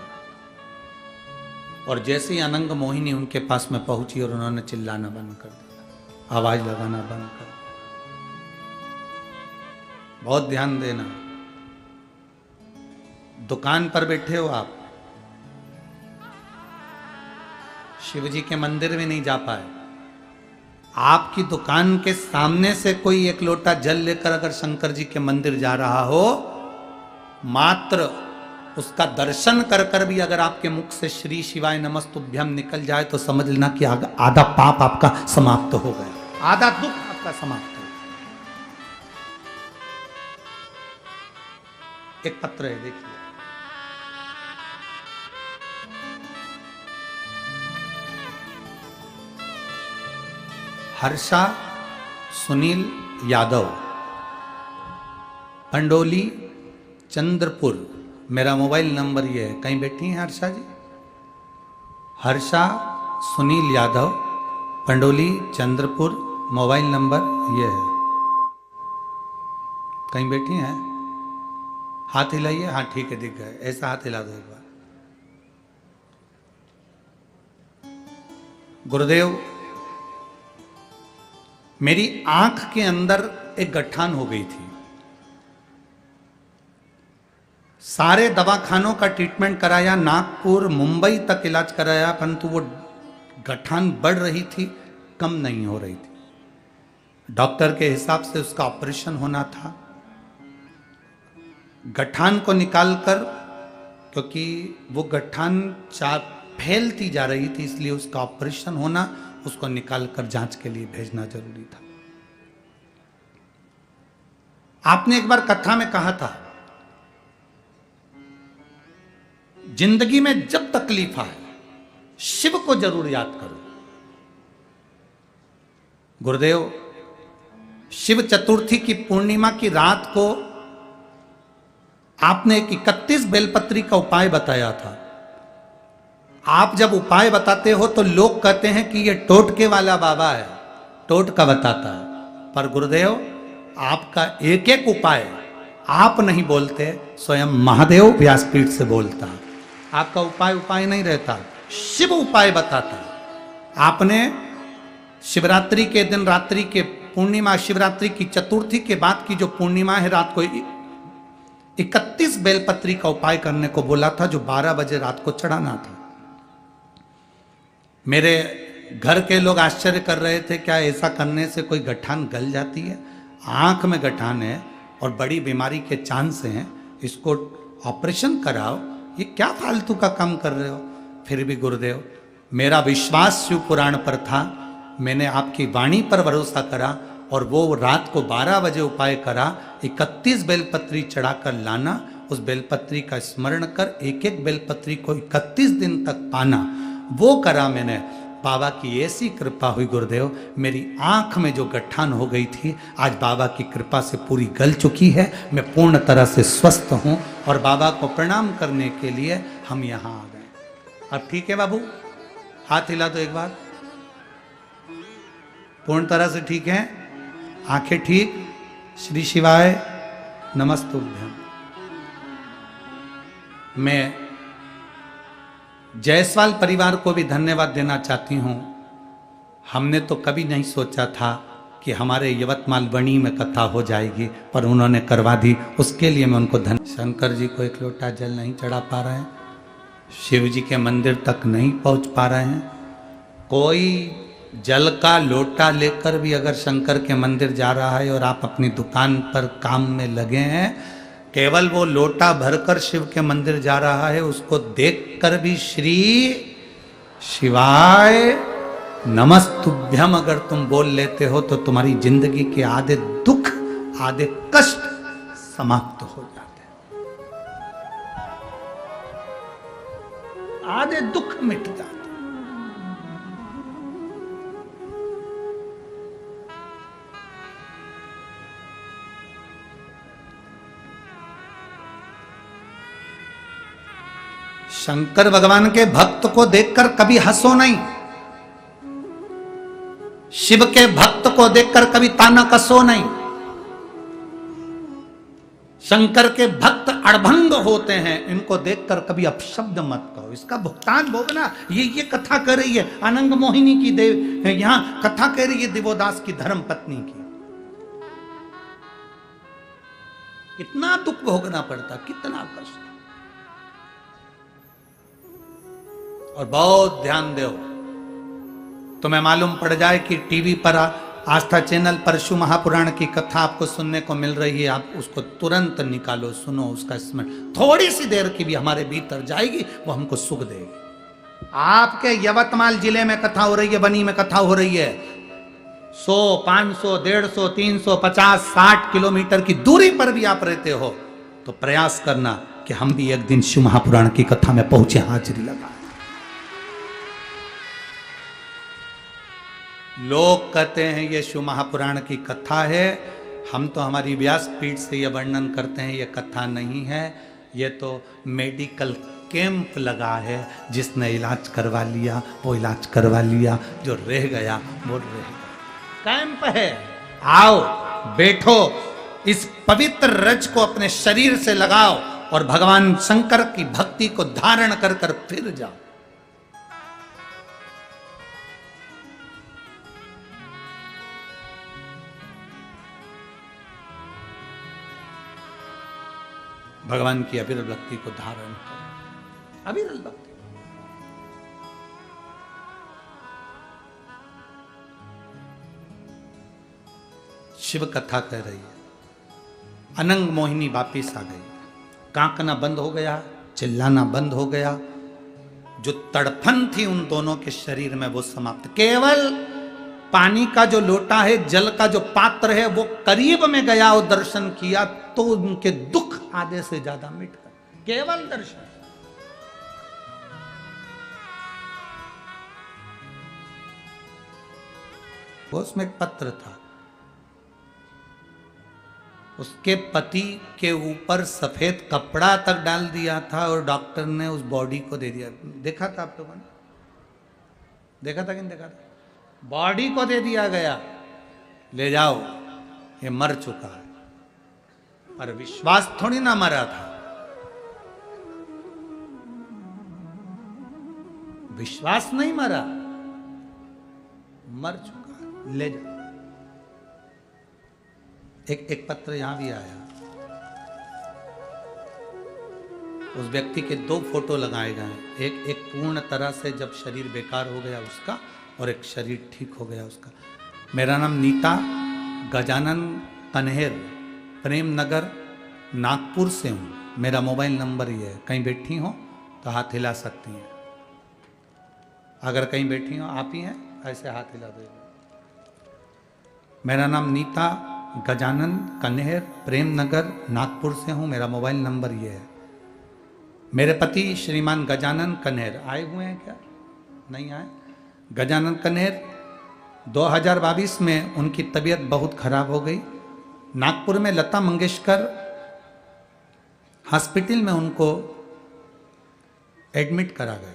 और जैसे ही अनंग मोहिनी उनके पास में पहुंची और उन्होंने चिल्लाना बंद कर दिया, आवाज लगाना बंद कर दिया। बहुत ध्यान देना, दुकान पर बैठे हो आप, शिव जी के मंदिर में नहीं जा पाए, आपकी दुकान के सामने से कोई एक लोटा जल लेकर अगर शंकर जी के मंदिर जा रहा हो, मात्र उसका दर्शन कर कर भी अगर आपके मुख से श्री शिवाय नमस्तुभ्यम निकल जाए तो समझ लेना कि आधा पाप आपका समाप्त हो गया, आधा दुख आपका समाप्त हो गया। एक पत्र है, देखिए, हर्षा सुनील यादव, पंडोली चंद्रपुर, मेरा मोबाइल नंबर ये है। कहीं बैठी हैं हर्षा जी? हर्षा सुनील यादव, पंडोली चंद्रपुर, मोबाइल नंबर ये है। कहीं बैठी हैं? हाथ हिलाइए। हाँ ठीक है, दिख गए, ऐसा हाथ हिला दो एक बार। गुरुदेव, मेरी आंख के अंदर एक गठान हो गई थी, सारे दवाखानों का ट्रीटमेंट कराया, नागपुर मुंबई तक इलाज कराया, परंतु वो गठान बढ़ रही थी, कम नहीं हो रही थी। डॉक्टर के हिसाब से उसका ऑपरेशन होना था। गठान को निकालकर, क्योंकि वो गठान फैलती जा रही थी, इसलिए उसका ऑपरेशन होना, उसको निकालकर जांच के लिए भेजना जरूरी था। आपने एक बार कथा में कहा था, जिंदगी में जब तकलीफ आए शिव को जरूर याद करो। गुरुदेव, शिव चतुर्थी की पूर्णिमा की रात को आपने एक 31 बेलपत्री का उपाय बताया था। आप जब उपाय बताते हो तो लोग कहते हैं कि ये टोटके वाला बाबा है, टोटका बताता है, पर गुरुदेव आपका एक एक उपाय आप नहीं बोलते, स्वयं महादेव व्यासपीठ से बोलता है। आपका उपाय नहीं रहता, शिव उपाय बताता है। आपने शिवरात्रि के दिन, रात्रि के पूर्णिमा, शिवरात्रि की चतुर्थी के बाद की जो पूर्णिमा है, रात को 31 बेलपत्री का उपाय करने को बोला था, जो 12 बजे रात को चढ़ाना था। मेरे घर के लोग आश्चर्य कर रहे थे, क्या ऐसा करने से कोई गठान गल जाती है? आंख में गठान है और बड़ी बीमारी के चांस हैं, इसको ऑपरेशन कराओ, ये क्या फालतू का काम कर रहे हो? फिर भी गुरुदेव, मेरा विश्वास शिव पुराण पर था, मैंने आपकी वाणी पर भरोसा करा और वो रात को 12 बजे उपाय करा, 31 बेलपत्री चढ़ाकर लाना, उस बेलपत्री का स्मरण कर एक एक बेलपत्री को 31 दिन तक पाना, वो करा मैंने। बाबा की ऐसी कृपा हुई गुरुदेव, मेरी आंख में जो गठान हो गई थी आज बाबा की कृपा से पूरी गल चुकी है, मैं पूर्ण तरह से स्वस्थ हूँ और बाबा को प्रणाम करने के लिए हम यहाँ आ गए। अब ठीक है बाबू, हाथ हिला दो एक बार। पूर्ण तरह से ठीक है, आंखें ठीक। श्री शिवाय नमस्तुभ्यम। मैं जायसवाल परिवार को भी धन्यवाद देना चाहती हूं। हमने तो कभी नहीं सोचा था कि हमारे यवतमाल बणी में कथा हो जाएगी, पर उन्होंने करवा दी, उसके लिए मैं उनको शंकर जी को एक लोटा जल नहीं चढ़ा पा रहे हैं, शिव जी के मंदिर तक नहीं पहुंच पा रहे हैं। कोई जल का लोटा लेकर भी अगर शंकर के मंदिर जा रहा है और आप अपनी दुकान पर काम में लगे हैं, केवल वो लोटा भरकर शिव के मंदिर जा रहा है, उसको देखकर भी श्री शिवाय नमस्तुभ्यम अगर तुम बोल लेते हो तो तुम्हारी जिंदगी के आधे दुख, आधे कष्ट समाप्त हो जाते हैं, आधे दुख मिट जाते। शंकर भगवान के भक्त को देखकर कभी हंसो नहीं, शिव के भक्त को देखकर कभी ताना कसो नहीं। शंकर के भक्त अड़भंग होते हैं, इनको देखकर कभी अपशब्द मत कहो, इसका भुगतान भोगना। ये कथा कर रही है अनंग मोहिनी की देव, यहां कथा कह रही है दिवोदास की धर्म पत्नी की। कितना दुख भोगना पड़ता, कितना कष्ट। और बहुत ध्यान दो, तुम्हें मालूम पड़ जाए कि टीवी पर आस्था चैनल पर शिव महापुराण की कथा आपको सुनने को मिल रही है, आप उसको तुरंत निकालो, सुनो, उसका स्मरण थोड़ी सी देर की भी हमारे भीतर जाएगी, वो हमको सुख देगी। आपके यवतमाल जिले में कथा हो रही है, बनी में कथा हो रही है, 100, 500, 150, 300, 50, 60 किलोमीटर की दूरी पर भी आप रहते हो, तो प्रयास करना कि हम भी एक दिन शिव महापुराण की कथा में पहुंचे, हाजिरी लगा। लोग कहते हैं ये शिव महापुराण की कथा है, हम तो हमारी व्यासपीठ से यह वर्णन करते हैं, ये कथा नहीं है, ये तो मेडिकल कैंप लगा है। जिसने इलाज करवा लिया वो इलाज करवा लिया, जो रह गया वो रह गया। कैंप है, आओ बैठो, इस पवित्र रज को अपने शरीर से लगाओ और भगवान शंकर की भक्ति को धारण कर कर फिर जाओ। भगवान की अविरल भक्ति को धारण करो, अविरल भक्ति। शिव कथा कह रही है, अनंग मोहिनी वापिस आ गई, कांकना बंद हो गया, चिल्लाना बंद हो गया, जो तड़फन थी उन दोनों के शरीर में वो समाप्त। केवल पानी का जो लोटा है, जल का जो पात्र है, वो करीब में गया और दर्शन किया तो उनके दुख आधे से ज्यादा मिट गए, केवल दर्शन। वो उसमें एक पत्र था, उसके पति के ऊपर सफेद कपड़ा तक डाल दिया था और डॉक्टर ने उस बॉडी को दे दिया। देखा था आप लोगों ने? देखा था कि नहीं देखा था? बॉडी को दे दिया गया, ले जाओ, ये मर चुका है। पर विश्वास थोड़ी ना मरा था, विश्वास नहीं मरा, मर चुका है, ले जाओ। एक पत्र यहां भी आया, उस व्यक्ति के 2 फोटो लगाए गए हैं, एक पूर्ण तरह से जब शरीर बेकार हो गया उसका, और एक शरीर ठीक हो गया उसका। मेरा नाम नीता गजानन कन्हेर, प्रेम नगर, नागपुर से हूँ। मेरा मोबाइल नंबर ये है, कहीं बैठी हो तो हाथ हिला सकती हैं। अगर कहीं बैठी हो, आप ही हैं, ऐसे हाथ हिला दो। मेरा नाम नीता गजानन कन्हेर, प्रेम नगर, नागपुर से हूँ। मेरा मोबाइल नंबर ये है। मेरे पति श्रीमान गजानन कन्हेर आए हुए हैं क्या? नहीं आए। गजानन कन्हेर 2022 में उनकी तबीयत बहुत खराब हो गई। नागपुर में लता मंगेशकर हॉस्पिटल में उनको एडमिट करा गया।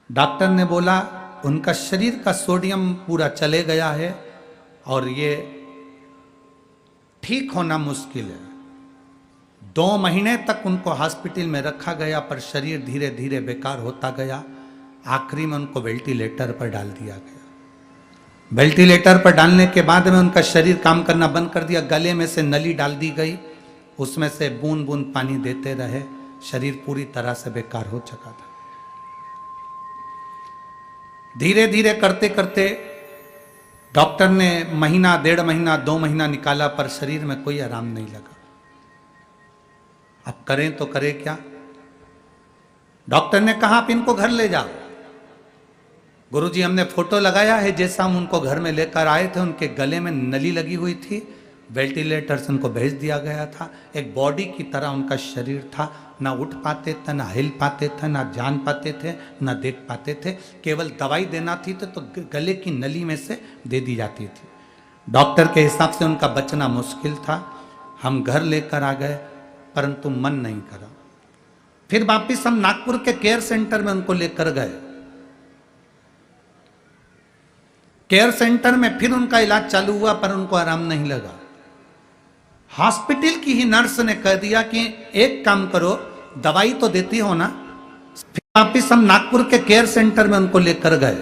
डॉक्टर ने बोला उनका शरीर का सोडियम पूरा चले गया है और ये ठीक होना मुश्किल है। 2 महीने तक उनको हॉस्पिटल में रखा गया, पर शरीर धीरे धीरे बेकार होता गया। आखिरी में उनको वेंटिलेटर पर डाल दिया गया। वेंटिलेटर पर डालने के बाद में उनका शरीर काम करना बंद कर दिया। गले में से नली डाल दी गई, उसमें से बूंद बूंद पानी देते रहे। शरीर पूरी तरह से बेकार हो चुका था। धीरे धीरे करते करते डॉक्टर ने महीना, 1.5 महीना, 2 महीना निकाला, पर शरीर में कोई आराम नहीं लगा। अब करें तो करें क्या? डॉक्टर ने कहा आप इनको घर ले जाओ। गुरुजी हमने फोटो लगाया है, जैसा हम उनको घर में लेकर आए थे, उनके गले में नली लगी हुई थी। वेंटिलेटर से उनको भेज दिया गया था। एक बॉडी की तरह उनका शरीर था, ना उठ पाते थे, ना हिल पाते थे, ना जान पाते थे, ना देख पाते थे। केवल दवाई देना थी तो गले की नली में से दे दी जाती थी। डॉक्टर के हिसाब से उनका बचना मुश्किल था। हम घर लेकर आ गए, परंतु मन नहीं करा। फिर वापिस हम नागपुर के केयर सेंटर में उनको लेकर गए। केयर सेंटर में फिर उनका इलाज चालू हुआ, पर उनको आराम नहीं लगा। हॉस्पिटल की ही नर्स ने कह दिया कि एक काम करो, दवाई तो देती हो ना। फिर वापिस हम नागपुर के केयर सेंटर में उनको लेकर गए।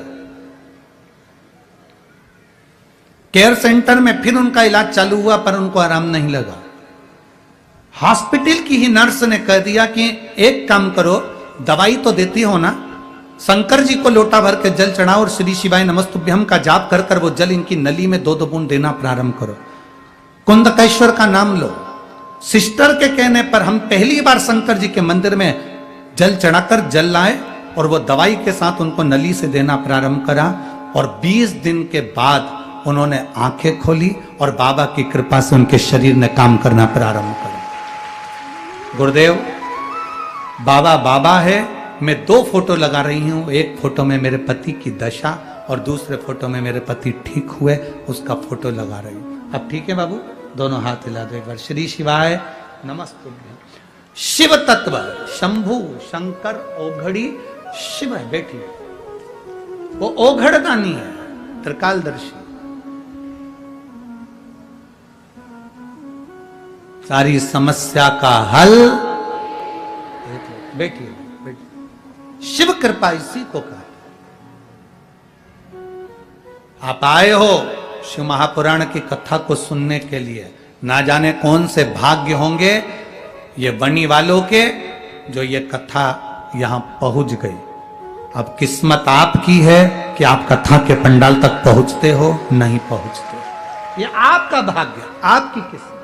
केयर सेंटर में फिर उनका इलाज चालू हुआ, पर उनको आराम नहीं लगा। हॉस्पिटल की ही नर्स ने कह दिया कि एक काम करो, दवाई तो देती हो ना, शंकर जी को लोटा भर के जल चढ़ाओ और श्री शिवाय नमस्तुभ्यम का जाप कर कर वो जल इनकी नली में 2-2 बूंद देना प्रारंभ करो। कुंदकेश्वर का नाम लो। सिस्टर के कहने पर हम पहली बार शंकर जी के मंदिर में जल चढ़ाकर जल लाए और वो दवाई के साथ उनको नली से देना प्रारंभ करा। और 20 दिन के बाद उन्होंने आंखें खोली और बाबा की कृपा से उनके शरीर ने काम करना प्रारंभ करा। गुरुदेव, बाबा बाबा है। मैं 2 फोटो लगा रही हूं। एक फोटो में मेरे पति की दशा और दूसरे फोटो में मेरे पति ठीक हुए, उसका फोटो लगा रही हूं। अब ठीक है बाबू, दोनों हाथ हिला दो एक बार। श्री शिवाय नमस्तुभ्यम। शिव तत्व, शंभु, शंकर, ओघड़ी, शिव है बेटी। वो ओघड़ दानी है, त्रिकालदर्शी। सारी समस्या का हल बेटी है। शिव कृपा इसी को कहा। आप आए हो शिव महापुराण की कथा को सुनने के लिए। ना जाने कौन से भाग्य होंगे ये बनी वालों के, जो ये कथा यहां पहुंच गई। अब किस्मत आपकी है कि आप कथा के पंडाल तक पहुंचते हो, नहीं पहुंचते। ये आपका भाग्य, आपकी किस्मत।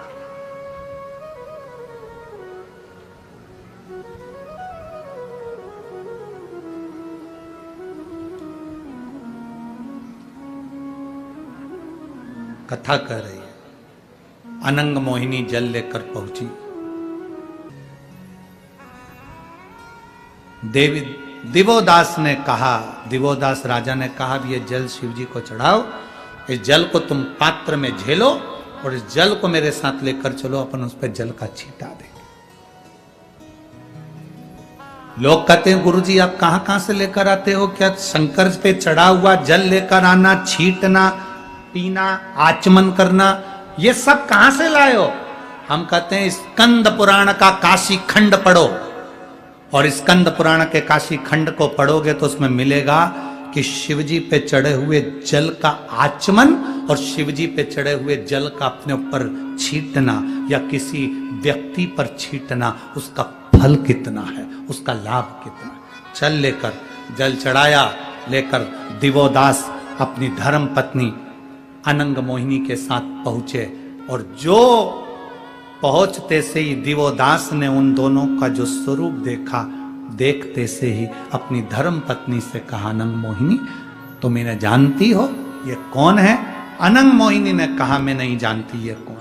कथा कह रही है। अनंग मोहिनी जल लेकर पहुंची। देवी दिवोदास ने कहा, दिवोदास राजा ने कहा ये जल शिव जी को चढ़ाओ, इस जल को तुम पात्र में झेलो और इस जल को मेरे साथ लेकर चलो, अपन उस पर जल का छींटा देंगे। लोग कहते हैं गुरुजी आप कहां कहां से लेकर आते हो? क्या शंकर पे चढ़ा हुआ जल लेकर आना, छींटना, पीना, आचमन करना, ये सब कहां से लाए हो? हम कहते हैं स्कंद पुराण का काशी खंड पढ़ो, और स्कंद पुराण के काशी खंड को पढ़ोगे तो उसमें मिलेगा कि शिवजी पे चढ़े हुए जल का आचमन और शिवजी पे चढ़े हुए जल का अपने ऊपर छींटना या किसी व्यक्ति पर छींटना, उसका फल कितना है, उसका लाभ कितना। चल लेकर जल चढ़ाया, लेकर दिवोदास अपनी धर्म पत्नी अनंग मोहिनी के साथ पहुंचे, और जो पहुंचते से ही दिवोदास ने उन दोनों का जो स्वरूप देखा, देखते से ही अपनी धर्म पत्नी से कहा, अनंग मोहिनी तुम इन्हें जानती हो, ये कौन है? अनंग मोहिनी ने कहा मैं नहीं जानती ये कौन।